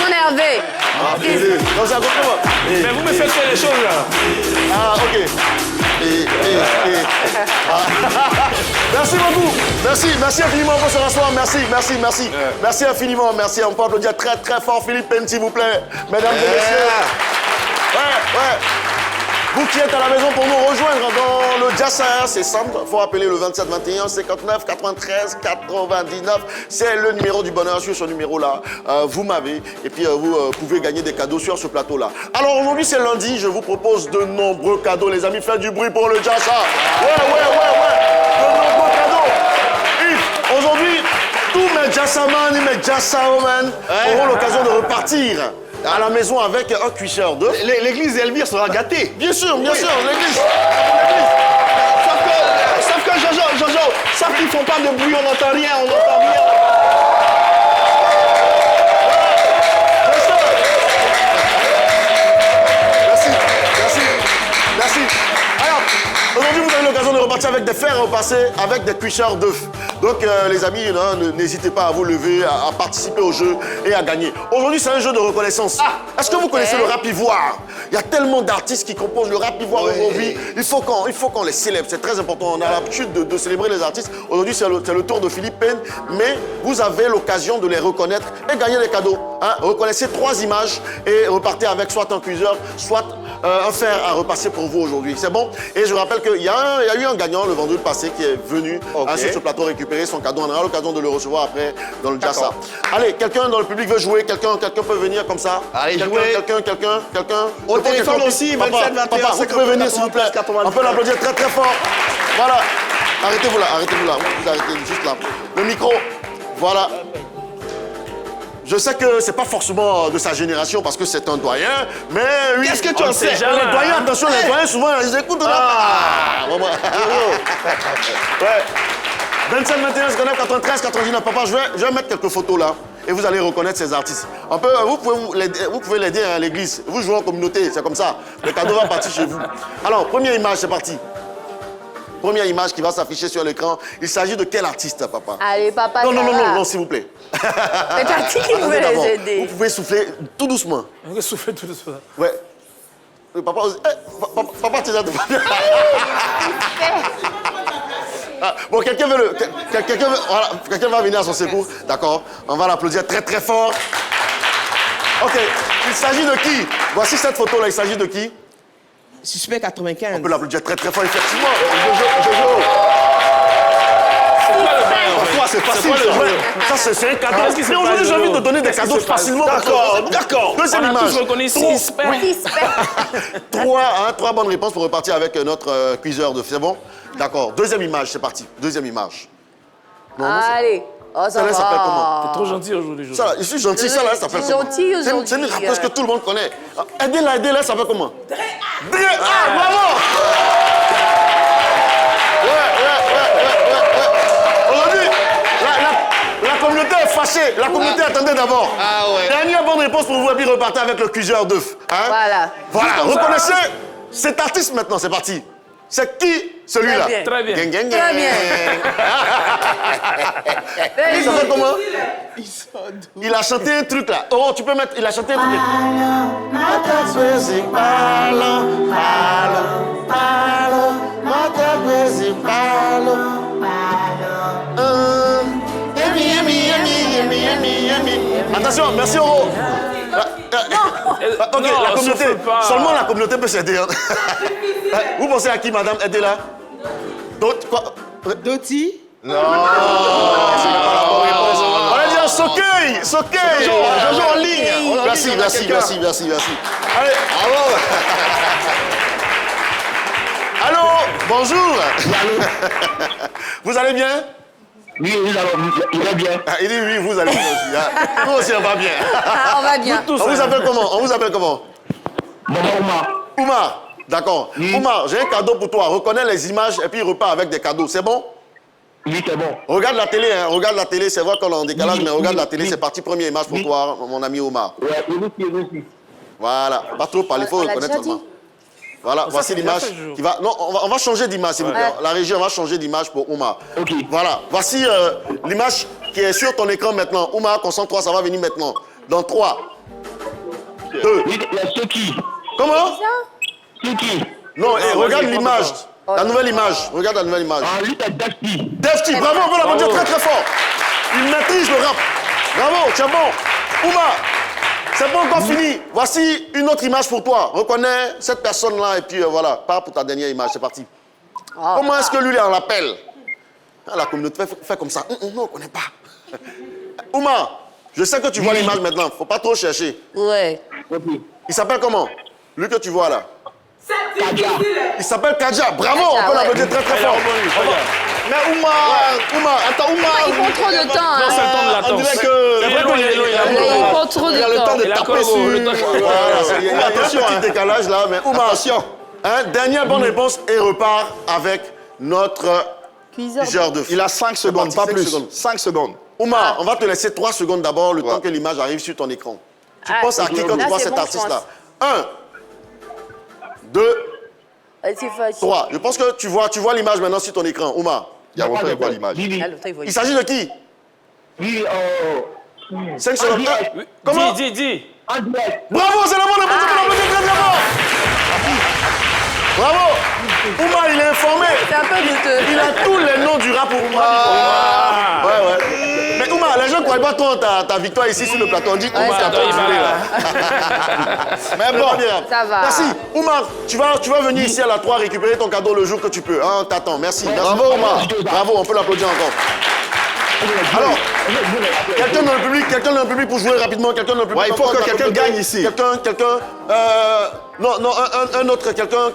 est Hervé. Non, c'est encore comment? Mais vous me faites faire les choses là. Ah, ok. Merci beaucoup. Merci infiniment pour ce rasseoir. Merci infiniment. Merci. On peut applaudir très très fort Philippe Payne, s'il vous plaît. Mesdames et messieurs. Ouais. Vous qui êtes à la maison pour nous rejoindre dans le Jassa, c'est simple. Il faut appeler le 27 21 59 93 99. C'est le numéro du bonheur. Sur ce numéro-là, vous m'avez. Et puis, vous pouvez gagner des cadeaux sur ce plateau-là. Alors, aujourd'hui, c'est lundi. Je vous propose de nombreux cadeaux. Les amis, faites du bruit pour le Jassa. Ouais. De nombreux cadeaux. Yves, aujourd'hui, tous mes Jassaman et mes Jassawomen auront l'occasion de repartir à la maison avec un cuisseur d'œufs. L'église d'Elvire sera gâtée. Bien sûr, l'église. Sauf que Jojo, sauf qu'ils font pas de bruit, on n'entend rien, Merci. Alors, aujourd'hui, vous avez l'occasion de repartir avec des fers repassés, avec des cuisseurs d'œufs. Donc, les amis, n'hésitez pas à vous lever, à participer au jeu et à gagner. Aujourd'hui, c'est un jeu de reconnaissance. Est-ce que vous connaissez le rap ivoire? Il y a tellement d'artistes qui composent le rap ivoire aujourd'hui. Il faut qu'on les célèbre. C'est très important. On a l'habitude de célébrer les artistes. Aujourd'hui, c'est le tour de Philippe Payne. Mais vous avez l'occasion de les reconnaître et gagner des cadeaux. Reconnaissez 3 images et repartez avec soit un cuiseur, soit un fer à repasser pour vous aujourd'hui. C'est bon? Et je rappelle qu'il y a eu un gagnant le vendredi passé qui est venu sur ce plateau récupérer son cadeau. On aura l'occasion de le recevoir après dans le Jassa. Allez, quelqu'un dans le public veut jouer? Quelqu'un peut venir comme ça? Allez, jouer. Quelqu'un. Au téléphone aussi, 27 21 Papa, vous pouvez venir s'il vous plaît. On peut l'applaudir très très fort. Voilà. Arrêtez-vous là. Vous arrêtez juste là. Le micro. Voilà. Je sais que c'est pas forcément de sa génération parce que c'est un doyen, mais oui. Qu'est-ce que tu en sais? Les doyens, attention, les doyens, souvent, ils écoutent là. Ouais. 27, 21, 59, 93, 99. Papa, je vais mettre quelques photos là et vous allez reconnaître ces artistes. Vous pouvez l'aider à l'église. Vous jouez en communauté, c'est comme ça. Le cadeau va partir chez vous. Alors, première image, c'est parti. Première image qui va s'afficher sur l'écran. Il s'agit de quel artiste, papa? Allez, papa. Non, s'il vous plaît. C'est parti qui pouvait les aider. Vous pouvez souffler tout doucement. On peut souffler tout doucement. Ouais. Papa, papa, tu as tout bien. Bon, quelqu'un va venir à son secours. D'accord. On va l'applaudir très très fort. Ok. Il s'agit de qui? Voici cette photo-là. Il s'agit de qui? Suspect 95. On peut l'applaudir très très fort, effectivement. Jojo. Parfois, c'est facile. Ça, c'est un cadeau. Mais aujourd'hui, j'ai envie de donner des cadeaux facilement. D'accord. Deuxième image. Trois bonnes réponses pour repartir avec notre cuiseur de. C'est bon? D'accord. Deuxième image, c'est parti. Deuxième image. Allez. Oh, ça va. s'appelle comment? T'es trop gentil aujourd'hui. Ça, je suis gentil, ça là, ça s'appelle comment? Gentil aujourd'hui. C'est une réponse que tout le monde connaît. Aidez-la, ça s'appelle comment? Ah, bravo! Aujourd'hui, la communauté est fâchée. La communauté attendait d'abord. Ah ouais. Dernière bonne réponse pour vous et puis repartez avec le cuiseur d'œufs. Voilà. Reconnaissez cet artiste maintenant, c'est parti. C'est qui celui-là? Très bien. Très bien. Il s'appelle comment? Il a chanté un truc là. Oh, tu peux mettre. Il a chanté un truc. Attention, merci Oro. Ok, la communauté. Seulement la communauté peut s'aider. Vous pensez à qui, madame? Aidez-la. Doti? Non. On va dire Sokeil. Jojo en ligne. Merci. Allez, bravo. Allô, bonjour. Vous allez bien? Oui, il va bien. Il dit oui, vous allez bien aussi. Nous aussi, on va bien. On va bien. On vous appelle comment? Oumar. D'accord. Oumar, j'ai un cadeau pour toi. Reconnais les images et puis repars avec des cadeaux. C'est bon? Oui, c'est bon. Regarde la télé, c'est vrai qu'on est en décalage, mais regarde la télé, c'est parti. Première image pour toi, mon ami Oumar. Oui. Voilà. Pas trop parler, il faut reconnaître seulement. Voilà, voici l'image qui va... Non, on va changer d'image, s'il vous plaît. La régie, on va changer d'image pour Oumar. Ok. Voilà, voici l'image qui est sur ton écran maintenant. Oumar, concentre-toi, ça va venir maintenant. Dans 3, 2. Il y a Soki. Comment? Soki. Non, regarde vas-y, l'image. prends La nouvelle image. Regarde la nouvelle image. Ah, lui, t'as Dafty. Defty, bravo, on peut l'applaudir très très fort. Il maîtrise le rap. Bravo, tu es bon. Ouma, c'est pas encore fini. Voici une autre image pour toi. Reconnais cette personne-là et puis voilà, pars pour ta dernière image. C'est parti. Comment est-ce que lui, on l'appelle? La communauté fait comme ça. Non, on ne connaît pas. Ouma, je sais que tu vois l'image maintenant. Faut pas trop chercher. Ouais. Il s'appelle comment? Lui que tu vois là. Il s'appelle Kadja. Bravo, Kadja, on peut l'applaudir ouais. très très fort. Mais Ouma, attends, Ouma. Il prend trop de temps. Non, c'est le temps de On l'attente. dirait que... C'est vrai qu'il est long, Il prend trop Il a de le temps temps. de taper sur... Voilà, il y a un Attention, petit décalage là, mais Ouma, attention. Dernière bonne réponse et repart avec notre cuiseur de feu. Il a 5 secondes, pas plus. 5 secondes. Ouma, on va te laisser 3 secondes d'abord, le temps que l'image arrive sur ton écran. Tu penses à qui quand tu vois cet artiste-là? 1, 2, 3. Je pense que tu vois l'image maintenant sur ton écran. Ouma. Il y a longtemps, il voit l'image. Il s'agit de qui? 5 secondes. Comment? Dis. Bravo, c'est la bonne réponse. Très très fort. Bravo. Ouma, il est informé. C'est un peu douteux. Il a tous les noms du rap. Ouma. Ouais. Mais Ouma, les gens ne croient pas trop ta victoire ici sur le plateau. On dit Ouma, t'as pas là. Mais bon, ça va. Merci. Ouma, tu vas venir ici à la 3 récupérer ton cadeau le jour que tu peux. Hein, t'attends. Merci. Bravo, Ouma. Bravo, on peut l'applaudir encore. Alors, quelqu'un dans le public pour jouer rapidement, quelqu'un dans le public. Ouais, il faut que quelqu'un gagne ici. Non, un autre, quelqu'un.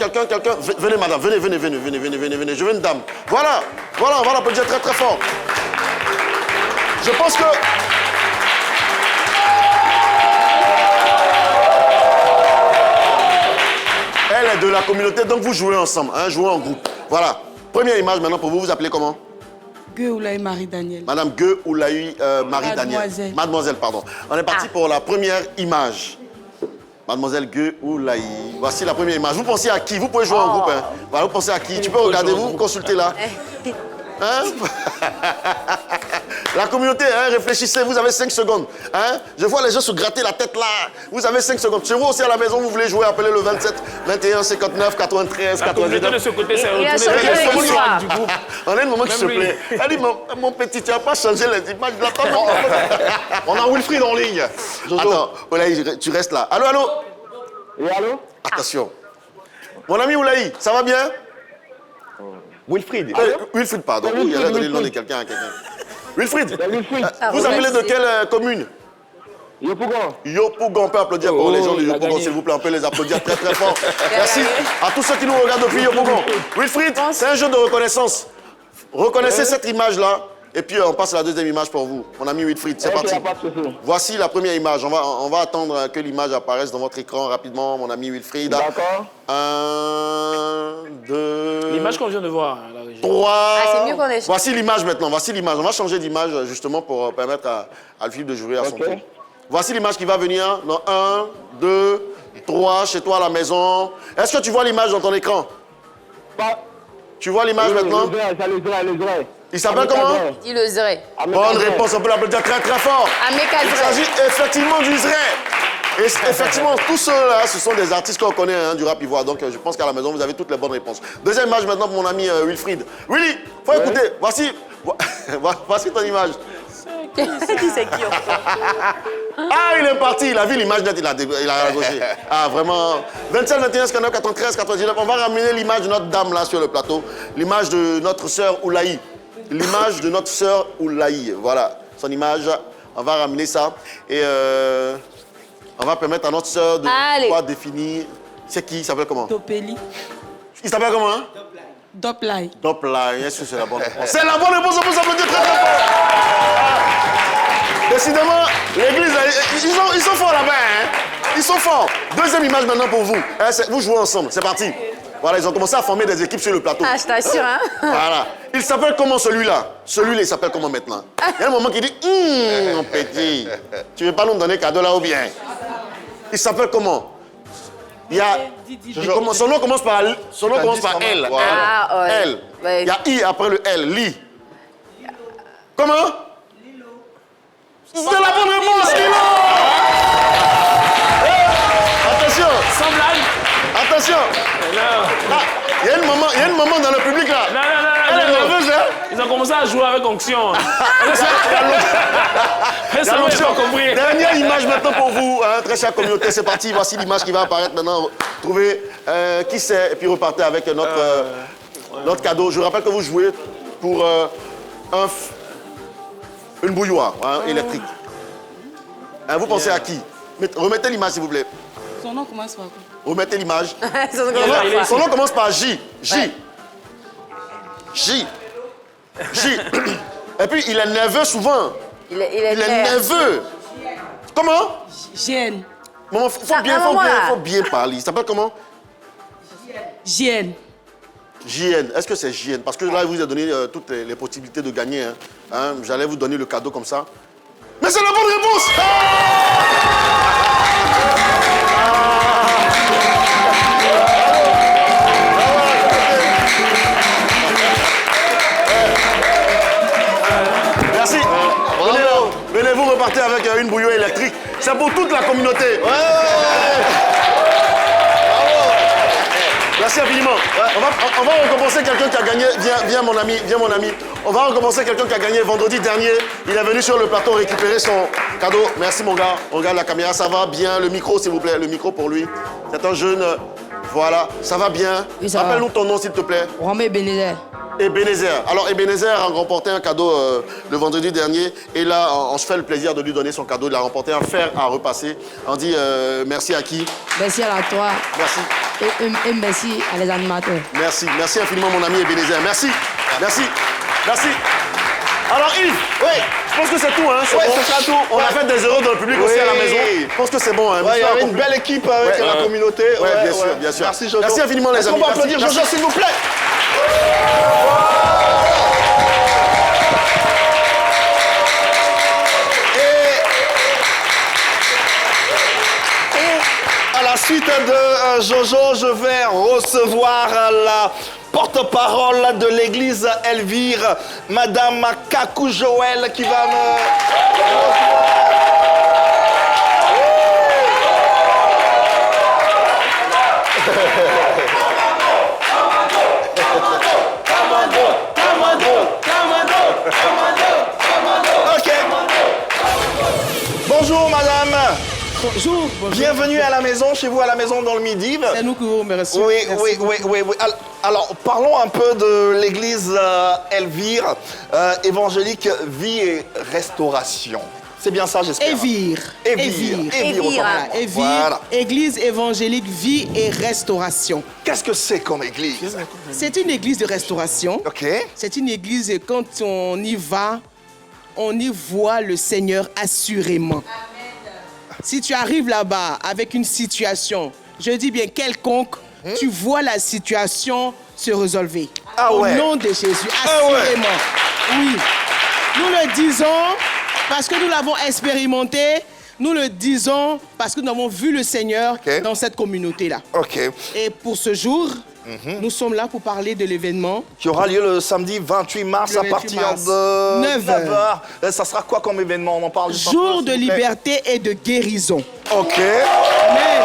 Venez, madame, venez. Je veux une dame. Voilà, on va l'applaudir très très fort. Je pense que... Elle est de la communauté, donc vous jouez ensemble, hein, jouez en groupe. Voilà. Première image maintenant pour vous, vous appelez comment? Gueoulaye Marie-Daniel. Madame Gueoulaye Marie-Daniel. Mademoiselle. Mademoiselle, pardon. On est parti pour la première image. Mademoiselle Gueoulaye. Voici la première image. Vous pensez à qui? Vous pouvez jouer en groupe. Hein. Voilà, vous pensez à qui? Tu peux regarder, vous consultez là. Hein? La communauté, hein, réfléchissez, vous avez 5 secondes. Hein? Je vois les gens se gratter la tête là. Vous avez 5 secondes. Chez vous aussi à la maison, vous voulez jouer, appelez le 27 21 59 93 99. De ce côté, c'est Il a changé l'histoire. du groupe. On a un moment qui se Même lui. plaît. Elle dit, mon petit, tu n'as pas changé les images de la table. On a Wilfried en ligne. Attends, Oulaye, tu restes là. Allô? Et allô? Attention. Mon ami Oulaye, ça va bien? Wilfried. Wilfried, pardon. Il a donné le nom de quelqu'un à quelqu'un. Wilfried, vous appelez de quelle commune? Yopougon. Yopougon, on peut applaudir pour les gens de Yopougon, s'il vous plaît, on peut les applaudir très très fort. Merci à tous ceux qui nous regardent depuis Yopougon. Wilfried, c'est un jeu de reconnaissance. Reconnaissez cette image-là, et puis on passe à la deuxième image pour vous. Mon ami Wilfried, c'est parti. Voici la première image. On va attendre que l'image apparaisse dans votre écran rapidement, mon ami Wilfried. D'accord. 1, 2... L'image qu'on vient de voir, la régie. 3... c'est mieux qu'on ait... Voici l'image maintenant, voici l'image. On va changer d'image justement pour permettre à Philippe de jouer à son tour. Voici l'image qui va venir dans 1, 2, 3, chez toi à la maison. Est-ce que tu vois l'image dans ton écran? Tu vois l'image maintenant? Le vrai. Il s'appelle comment? Dis le Zré. Bonne réponse, on peut l'applaudir très très fort. Il s'agit effectivement du Zré. Et effectivement, tous ceux-là, ce sont des artistes qu'on connaît hein, du rap ivoire. Donc je pense qu'à la maison, vous avez toutes les bonnes réponses. Deuxième image maintenant pour mon ami Wilfried. Willy, faut écouter. Voici ton image. C'est qui encore? Ah, il est parti. Il a vu l'image net, il a raccroché. Ah, vraiment. 27, 21, 59, 93, 99. On va ramener l'image de notre dame là sur le plateau. L'image de notre sœur Oulaye. L'image de notre sœur Oulaye. Voilà, son image. On va ramener ça. Et on va permettre à notre sœur de pouvoir définir. C'est qui? Il s'appelle comment? Topeli. Il s'appelle comment? Hein? Doplay. Doplay, est-ce que c'est la bonne réponse? C'est la bonne réponse, on peut s'applaudir très très fort. Décidément, l'église, ils sont forts là-bas. Hein? Ils sont forts. Deuxième image maintenant pour vous. Vous jouez ensemble, c'est parti. Voilà, ils ont commencé à former des équipes sur le plateau. Ah, je t'assure, hein. Voilà. Il s'appelle comment celui-là? Celui-là, il s'appelle comment maintenant? Il y a un moment qui dit, mon petit, tu veux pas nous donner cadeau là ou bien? Il s'appelle comment? Il y a... Son nom commence par L. Ah, ouais. L. Il y a I après le L. Li. Comment? C'est la bonne réponse, Lilo! attention. Il y a une maman dans le public là. Non. Elle est nerveuse, hein? Ils ont commencé à jouer avec onction. C'est l'onction. Dernière image maintenant pour vous, hein, très chère communauté. C'est parti, voici l'image qui va apparaître maintenant. Trouvez qui c'est et puis repartez avec notre cadeau. Je vous rappelle que vous jouez pour une bouilloire électrique. Hein, vous pensez à qui? Remettez l'image s'il vous plaît. Son nom commence par quoi? Remettez l'image. Son nom commence par J. Et puis, il est nerveux souvent. Il est nerveux. Comment? JN. Maman, faut bien parler. Il s'appelle comment? JN. JN. Est-ce que c'est JN? Parce que là, il vous a donné toutes les possibilités de gagner. Hein. J'allais vous donner le cadeau comme ça. Mais c'est la bonne réponse! Merci. Venez, vous repartez avec une bouilloire électrique. C'est pour toute la communauté. Merci infiniment. On va récompenser quelqu'un qui a gagné. Viens mon ami. On va récompenser quelqu'un qui a gagné vendredi dernier. Il est venu sur le plateau récupérer son cadeau. Merci mon gars. On regarde la caméra, ça va bien. Le micro s'il vous plaît, le micro pour lui. C'est un jeune. Voilà, ça va bien. Oui, rappelle-nous ton nom s'il te plaît. Mohamed Ebenezer. Ebenezer. Alors Ebenezer a remporté un cadeau le vendredi dernier et là on se fait le plaisir de lui donner son cadeau. Il a remporté un fer à repasser. On dit merci à qui? Merci à toi. Merci. Et merci à les animateurs. Merci infiniment mon ami Ebenezer. Merci. Alors Yves, je pense que c'est tout. Hein, ce sera tout. On a fait des erreurs dans le public aussi à la maison. Je pense que c'est bon. Hein, il y avait une belle équipe avec la communauté. Bien sûr. Merci Jojo. Merci infiniment les amis. On va applaudir Jojo s'il vous plaît. Et à la suite de Jojo, je vais recevoir la porte-parole de l'église Elvire, Madame Kakou Joël, qui va me... Ok. Bonjour madame. Bonjour. Bienvenue à la maison, chez vous à la maison dans le Midi. C'est nous qui vous remercions. Oui. Alors, parlons un peu de l'église Elvire, évangélique vie et restauration. C'est bien ça, j'espère. Evire. Voilà. Église évangélique vie et restauration. Qu'est-ce que c'est comme église? C'est une église de restauration. Ok. C'est une église et quand on y va, on y voit le Seigneur assurément. Si tu arrives là-bas avec une situation, je dis bien quelconque, tu vois la situation se résolver. Au nom de Jésus, assurément. Oui. Nous le disons parce que nous l'avons expérimenté. Nous le disons parce que nous avons vu le Seigneur dans cette communauté-là. Ok. Et pour ce jour, nous sommes là pour parler de l'événement qui aura lieu le samedi 28 mars à partir de 9h. Ça sera quoi comme événement? On en parle juste Jour de liberté et de guérison. Ok. Amen.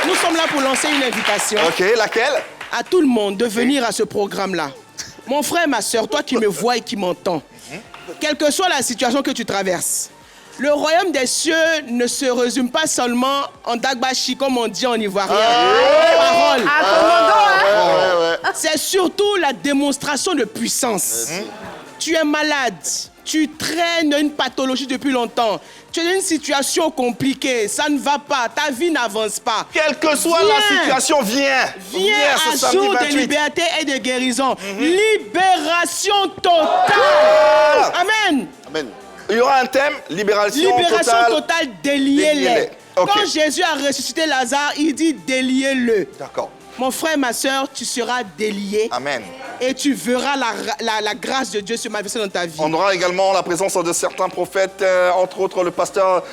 Nous sommes là pour lancer une invitation. Ok, laquelle? À tout le monde de venir à ce programme-là. Mon frère, ma soeur, toi qui me vois et qui m'entends, quelle que soit la situation que tu traverses, le royaume des cieux ne se résume pas seulement en dagbashi, comme on dit en ivoirien. Parole. C'est surtout la démonstration de puissance. Tu es malade, tu traînes une pathologie depuis longtemps, tu es dans une situation compliquée, ça ne va pas, ta vie n'avance pas. Quelle que soit la situation, viens à jour de liberté et de guérison. Libération totale. Amen. Amen. Il y aura un thème, libération totale, déliez-les. Quand Jésus a ressuscité Lazare, il dit déliez-le. D'accord. Mon frère, ma soeur, tu seras délié. Amen. Et tu verras la grâce de Dieu se manifester dans ta vie. On aura également la présence de certains prophètes, entre autres le pasteur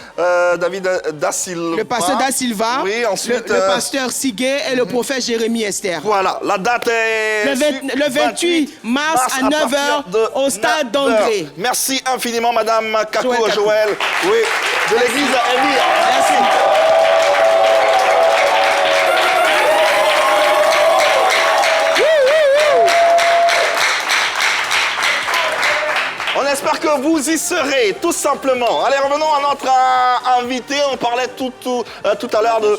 David Da Silva. Le pasteur Da Silva. Oui, ensuite... Le pasteur Siguet et le prophète Jérémie Esther. Voilà, la date est... Le 28 mars à 9h au stade d'André. Merci infiniment, Madame Kakou Joël. Oui, de l'église Elvire. Merci. espère que vous y serez, tout simplement. Allez, revenons à notre invité. On parlait tout à l'heure de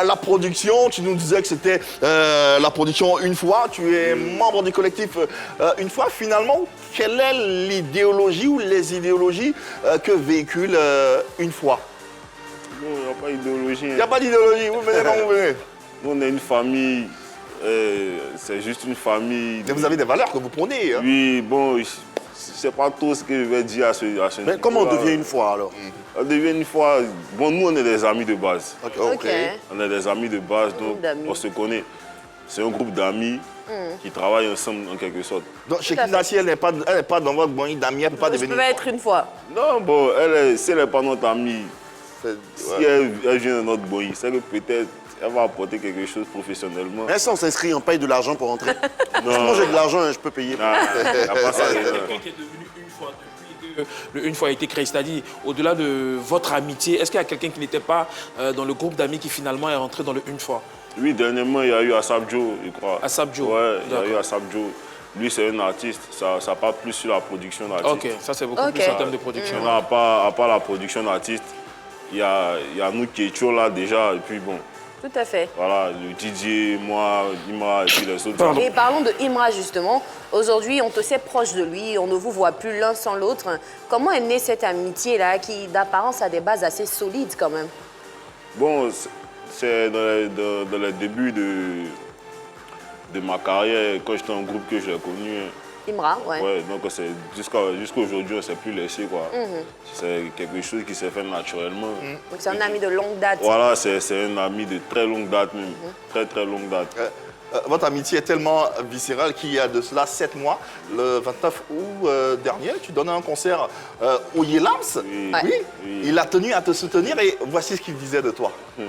la production. Tu nous disais que c'était la production Une Fois. Tu es membre du collectif Une Fois. Finalement, quelle est l'idéologie ou les idéologies que véhicule Une Fois? Bon, il n'y a pas d'idéologie. Il n'y a pas d'idéologie. Vous venez quand vous venez. Nous, on est une famille. C'est juste une famille. Mais vous avez des valeurs que vous prônez. Hein? Oui, bon, je ne sais pas tout ce que je vais dire à ce Mais comment on devient Une Fois alors? On devient Une Fois. Bon, nous, on est des amis de base. Ok. On est des amis de base, donc on se connaît. C'est un groupe d'amis qui travaillent ensemble en quelque sorte. Donc, chez Kinasi, elle n'est pas dans votre bande d'amis, elle ne peut pas devenir. Je peux être Une Fois. Non, bon, si elle n'est pas notre amie, si elle vient de notre boy, c'est que peut-être elle va apporter quelque chose professionnellement. Mais ça, on s'inscrit, on paye de l'argent pour rentrer. Non. Moi, j'ai de l'argent, je peux payer. Quelqu'un qui est devenu Une Fois depuis que le Une Fois a été créé, c'est-à-dire au-delà de votre amitié, est-ce qu'il y a quelqu'un qui n'était pas dans le groupe d'amis qui finalement est rentré dans le Une Fois? Oui, dernièrement, il y a eu Asap Joe, je crois. Asap Joe? Ouais, il y a eu Asap Joe. Lui, c'est un artiste, ça part plus sur la production d'artiste. Ok, ça c'est beaucoup plus en termes de production. À part la production d'artiste, il y a nous qui étions là déjà, et puis bon. Tout à fait. Voilà, le DJ, moi, Imra et puis les autres. Et parlons de Imra justement. Aujourd'hui, on te sait proche de lui, on ne vous voit plus l'un sans l'autre. Comment est née cette amitié-là qui, d'apparence, a des bases assez solides quand même? Bon, c'est dans les débuts de ma carrière, quand j'étais en groupe que j'ai connu. Imra, ouais. Ouais, donc jusqu'à aujourd'hui, on ne s'est plus laissé, quoi. C'est quelque chose qui s'est fait naturellement. Donc c'est un ami de longue date. Voilà, c'est un ami de très longue date même. Très, très longue date. Votre amitié est tellement viscérale qu'il y a de cela 7 mois, le 29 août dernier, tu donnais un concert au Yelams. Oui. Oui. Il a tenu à te soutenir et voici ce qu'il disait de toi. Je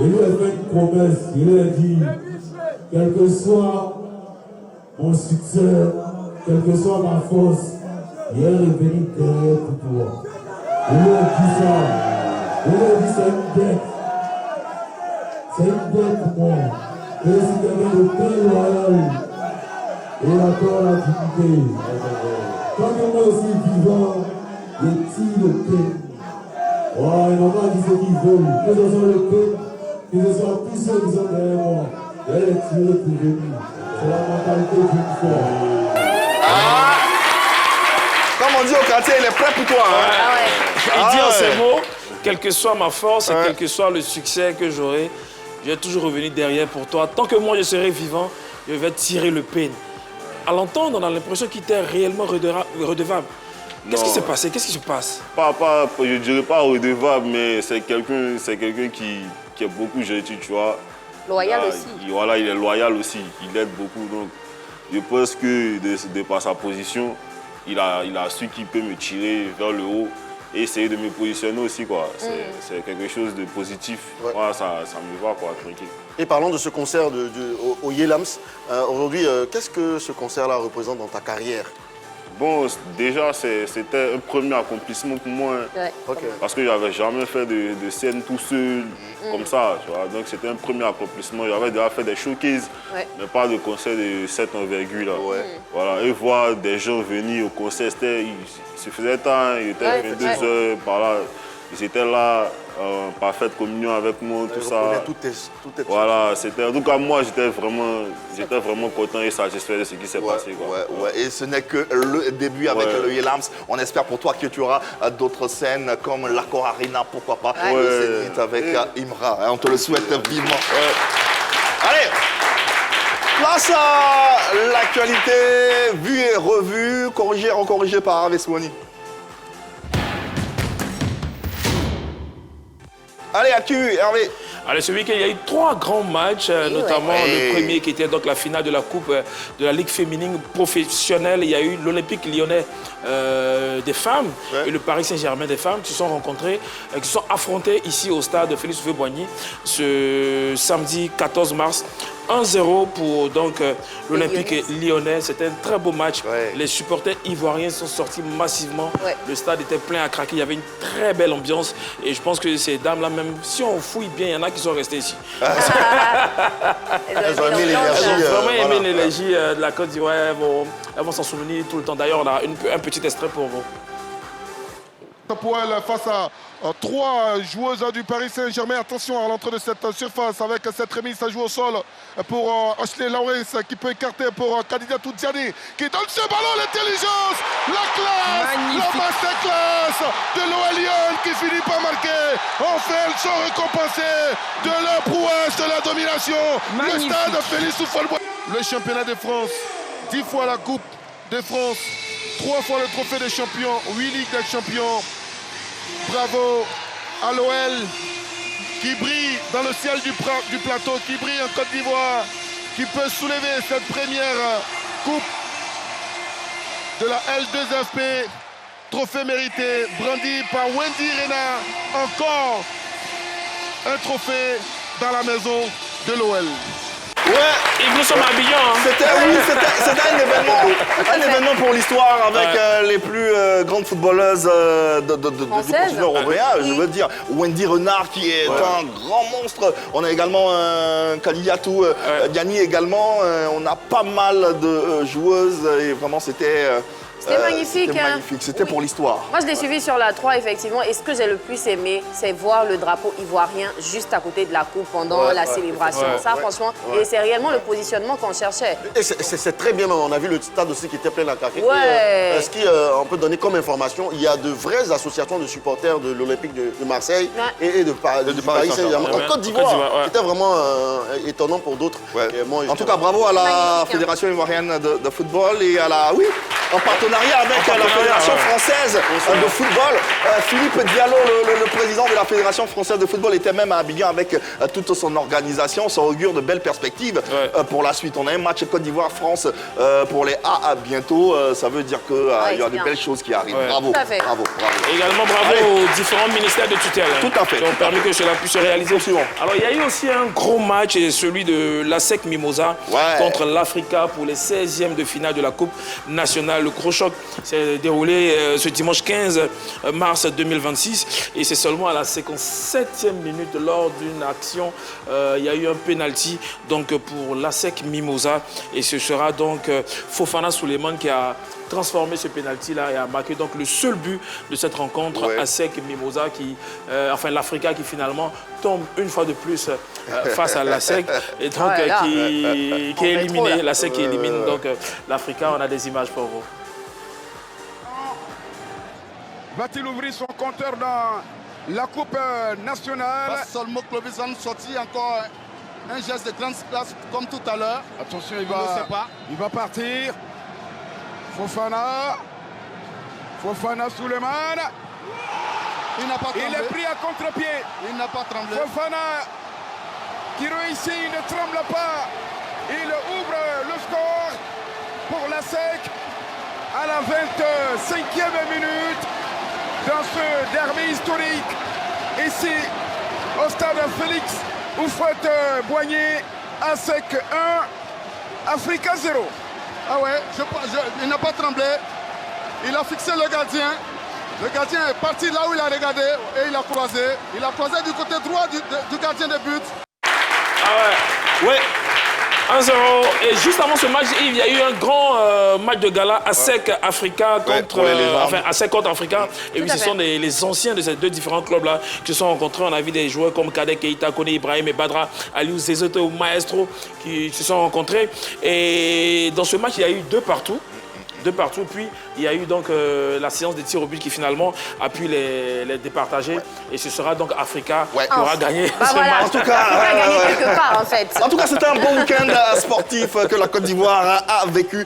lui ai fait une promesse, je lui ai dit, quel que soit mon succès, quelle que soit ma force, il est revenu derrière pour toi. Je lui ai dit ça, je lui ai dit c'est une dette. C'est une dette pour moi. Je suis quelqu'un de très loyal et encore la dignité. Quand on est aussi vivant, je tire le thème. Oh, ils n'ont pas dit ce qu'ils veulent, que ce soit le thème. Que ce soit tous ceux qui sont derrière moi, elle est tirée pour venir. C'est la mentalité d'Une Fois. Comme on dit au quartier, il est prêt pour toi. Hein? Il dit en ces mots, quelle que soit ma force et quel que soit le succès que j'aurai, je vais toujours revenir derrière pour toi. Tant que moi je serai vivant, je vais tirer le peine. À l'entendre, on a l'impression qu'il était réellement redevable. Qu'est-ce qui s'est passé? Qu'est-ce qui se passe? Je ne dirais pas redevable, mais c'est quelqu'un qui est beaucoup gentil, tu vois. Loyal aussi. Voilà, il est loyal aussi, il aide beaucoup. Donc, je pense que de par sa position, il a su qu'il peut me tirer vers le haut et essayer de me positionner aussi, quoi. C'est quelque chose de positif. Ouais. Voilà, ça me va, quoi, tranquille. Et parlons de ce concert au Yelams. Aujourd'hui, qu'est-ce que ce concert-là représente dans ta carrière? Bon, déjà, c'était un premier accomplissement pour moi. Ouais. Okay. Parce que je n'avais jamais fait de scène tout seul, comme ça. Tu vois. Donc, c'était un premier accomplissement. J'avais déjà fait des showcases, mais pas de concert de cette envergure. Voilà. Et voir des gens venir au concert, il se faisait temps, il était 22 heures par là. Ils étaient là, en parfaite communion avec moi, tout ça. Tout est voilà, en tout cas, moi, j'étais vraiment content et satisfait de ce qui s'est passé. Quoi. Et ce n'est que le début avec le Yelams. On espère pour toi que tu auras d'autres scènes comme l'Accor Arena, pourquoi pas, avec Imra. On te le souhaite vivement. Allez, place à l'actualité, vue et revue, corrigée et recorrigée par Hervé Souani. Allez, actu, Hervé. Allez, ce week-end, il y a eu 3 grands matchs, notamment le premier qui était donc la finale de la Coupe de la Ligue féminine professionnelle. Il y a eu l'Olympique lyonnais des femmes et le Paris Saint-Germain des femmes qui se sont rencontrés, qui se sont affrontés ici au stade Félix Houphouët-Boigny ce samedi 14 mars 1-0 pour l'Olympique lyonnais. C'était un très beau match. Les supporters ivoiriens sont sortis massivement. Le stade était plein à craquer. Il y avait une très belle ambiance. Et je pense que ces dames-là, même si on fouille bien, il y en a qui sont restés ici. Elles ont aimé l'énergie. Elles ont vraiment aimé l'énergie de la Côte d'Ivoire. Elles vont s'en souvenir tout le temps. D'ailleurs, on a un petit extrait pour vous. Pour elle, face à 3 joueuses du Paris Saint-Germain. Attention à l'entrée de cette surface avec cette remise. Ça joue au sol pour Ashley Lawrence qui peut écarter pour Kadidiatou Diani qui donne ce ballon. L'intelligence, la classe, la masterclass de l'OL Lyon qui finit par marquer. Enfin, elles sont récompensées de leur prouesse, de la domination. Le stade Félix Houphouët-Boigny. Le championnat de France, 10 fois la Coupe de France, 3 fois le trophée des champions, 8 Ligues des champions. Bravo à l'OL qui brille dans le ciel du plateau, qui brille en Côte d'Ivoire, qui peut soulever cette première coupe de la L2FP. Trophée mérité, brandi par Wendy Renard. Encore un trophée dans la maison de l'OL. Ouais, et nous sommes à Abidjan. C'était un événement pour l'histoire avec les plus grandes footballeuses du continent européen. Je veux dire, Wendy Renard qui est un grand monstre. On a également Kadidiatou Diani également. On a pas mal de joueuses et vraiment c'était magnifique. C'était magnifique, c'était pour l'histoire. Moi, je l'ai suivi sur la 3, effectivement. Et ce que j'ai le plus aimé, c'est voir le drapeau ivoirien juste à côté de la coupe pendant la célébration. Ça, franchement, et c'est réellement le positionnement qu'on cherchait. Et c'est très bien, on a vu le stade aussi qui était plein à craquer. Ce qui, on peut donner comme information, il y a de vraies associations de supporters de l'Olympique de Marseille et de Paris Saint-Germain. En Côte d'Ivoire, c'était vraiment étonnant pour d'autres. En tout cas, bravo à la Fédération ivoirienne de football et à la... Oui, en partenariat avec la Fédération française de football. Philippe Diallo, le président de la Fédération française de football, était même à Abidjan avec toute son organisation. Ça augure de belles perspectives pour la suite. On a un match Côte d'Ivoire-France pour les A bientôt. Ça veut dire qu'il y a de belles choses qui arrivent. Bravo, bravo. Également bravo aux différents ministères de tutelle tout à fait, qui ont permis que cela puisse se réaliser. Alors il y a eu aussi un gros match, celui de l'ASEC Mimosa contre l'Africa pour les 16e de finale de la Coupe nationale. Le gros choc s'est déroulé ce dimanche 15 mars 2026 et c'est seulement à la 57e minute lors d'une action, il y a eu un penalty donc pour l'ASEC Mimosa et ce sera donc Fofana Souleymane qui a transformé ce penalty-là et a marqué donc le seul but de cette rencontre ASEC Mimosa qui, enfin l'Africa qui finalement tombe une fois de plus face à l'ASEC et donc qui est éliminé, l'ASEC qui élimine donc l'Africa. On a des images pour vous. Va-t-il ouvrir son compteur dans la Coupe nationale? Seulement Clovis sorti encore un geste de grande classe comme tout à l'heure. Attention, il va partir. Fofana Souleymane. Il n'a pas tremblé. Il est pris à contre-pied. Il n'a pas tremblé. Fofana qui réussit, il ne tremble pas. Il ouvre le score pour la SEC à la 25e minute dans ce derby historique. Ici, au stade Félix Houphouët-Boigny, ASEC 1, Africa 0. Ah ouais, il n'a pas tremblé. Il a fixé le gardien. Le gardien est parti là où il a regardé et il a croisé. Il a croisé du côté droit du gardien de but. Ah ouais. 1-0. Et juste avant ce match, il y a eu un grand match de gala ASEC Africa contre ASEC contre Africa. Et oui, ce sont les anciens de ces deux différents clubs-là qui se sont rencontrés. On a vu des joueurs comme Kadek Keita, Kone Ibrahim et Badra Aliou Zezoto Maestro qui se sont rencontrés. Et dans ce match, il y a eu 2 partout. Puis il y a eu donc la séance des tirs au but qui finalement a pu les départager. Et ce sera donc Africa qui aura gagné ce match. En tout cas, Africa a gagné quelque part en fait. En tout cas, c'était un bon week-end sportif que la Côte d'Ivoire a vécu.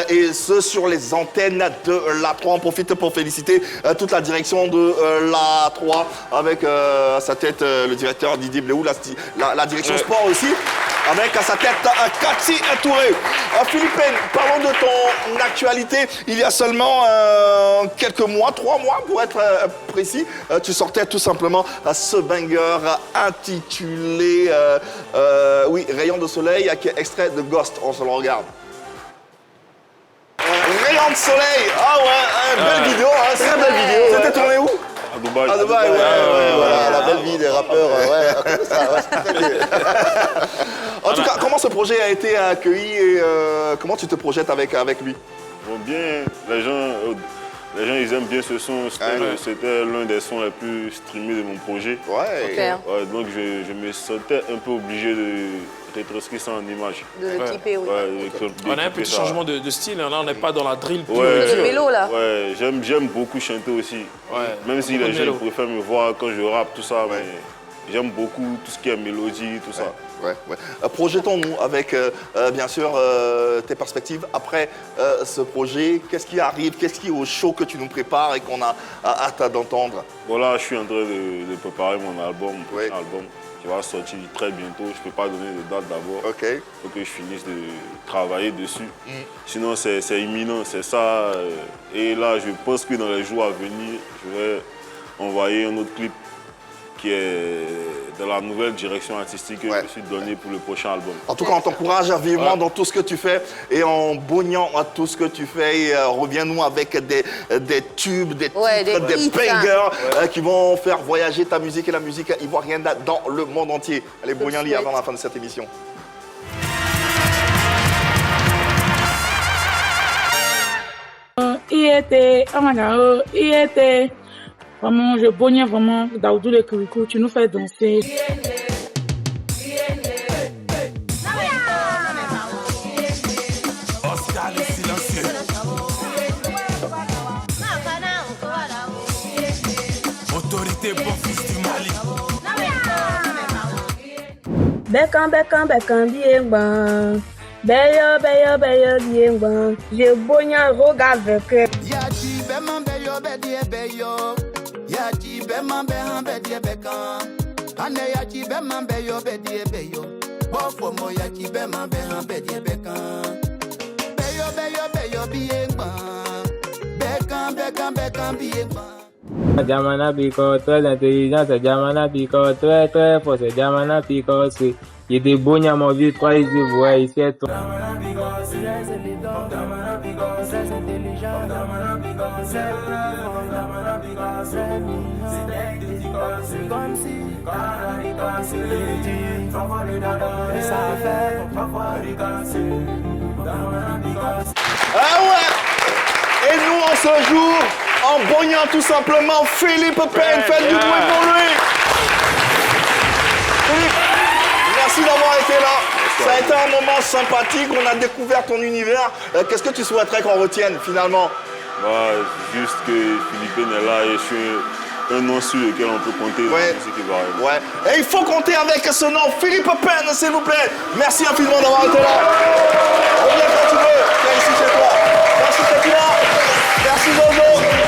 Et ce sur les antennes de la 3. On profite pour féliciter toute la direction de la 3 avec à sa tête le directeur Didier Bléou, la direction sport aussi. avec à sa tête Cathy Touré. Philippe Payne, parlons de ton actualité. Il y a seulement quelques mois, 3 mois pour être précis, tu sortais tout simplement ce banger intitulé Rayon de soleil, qui est extrait de Ghost. On se le regarde. Rayon de soleil, ah ouais, belle vidéo, hein, très belle vidéo. C'était tourné où? À Dubaï. À Dubaï, voilà, la belle vie des rappeurs, En tout cas, comment ce projet a été accueilli et comment tu te projettes avec lui? Bon, bien, les gens ils aiment bien ce son. C'était l'un des sons les plus streamés de mon projet. Donc je me sentais un peu obligé de rétroscrire ça en image. De le clipper, oui. On a un petit changement de style, là on n'est pas dans la drill pure. Le mélo là. Ouais, j'aime beaucoup chanter aussi. Même si les gens préfèrent me voir quand je rappe, tout ça, mais j'aime beaucoup tout ce qui est mélodie, tout ça. Projetons-nous avec, bien sûr, tes perspectives après ce projet. Qu'est-ce qui arrive? Qu'est-ce qui est au show que tu nous prépares et qu'on a hâte d'entendre? Voilà, je suis en train de préparer mon album, qui va sortir très bientôt. Je ne peux pas donner de date d'abord. Il faut que je finisse de travailler dessus. Sinon, c'est imminent, c'est ça. Et là, je pense que dans les jours à venir, je vais envoyer un autre clip qui est dans la nouvelle direction artistique que je me suis donnée pour le prochain album. En tout cas, on t'encourage vivement dans tout ce que tu fais et en bognant à tout ce que tu fais. Et reviens-nous avec des tubes, des titres, des bangers qui vont faire voyager ta musique et la musique ivoirienne dans le monde entier. Allez, Bonianli avant la fin de cette émission. Vraiment, je bognais vraiment Daoudou le Kirikou, tu nous fais danser. Oscar le silencieux. Autorité bon fils du Mali. Bekam bien bon. Beyo bien bon. Je bogne roga avec. Yachi beman beyo beyo. Yachi beman bedie bekan. Ane yachi beman beyo beyo. Bofo mo yachi beman bedie bekan. Beyo bien bon. Bekan bien bon. Jamana Pico, très intelligent, c'est Jamana Pico, très fort, c'est Jamana Pico, c'est il était bon à mon vie, 3 ivoires, ici et tout. Jamana Pico, c'est intelligent, Jamana Pico, c'est intelligent, Jamana Pico, c'est Jamana Pico, c'est comme si, c'est le dit, ça fait, Ah ouais! Et nous, en ce jour, en bognant tout simplement Philippe Payne, faites du bruit pour lui! Philippe, merci d'avoir été là. Ça a été un moment sympathique, on a découvert ton univers. Qu'est-ce que tu souhaiterais qu'on retienne finalement? Juste que Philippe Payne est là et je suis un nom sur lequel on peut compter dans la musique ivoirienne. Et il faut compter avec ce nom, Philippe Payne, s'il vous plaît. Merci infiniment d'avoir été là. Reviens quand tu veux, viens ici chez toi. Merci Katina. Merci Jojo.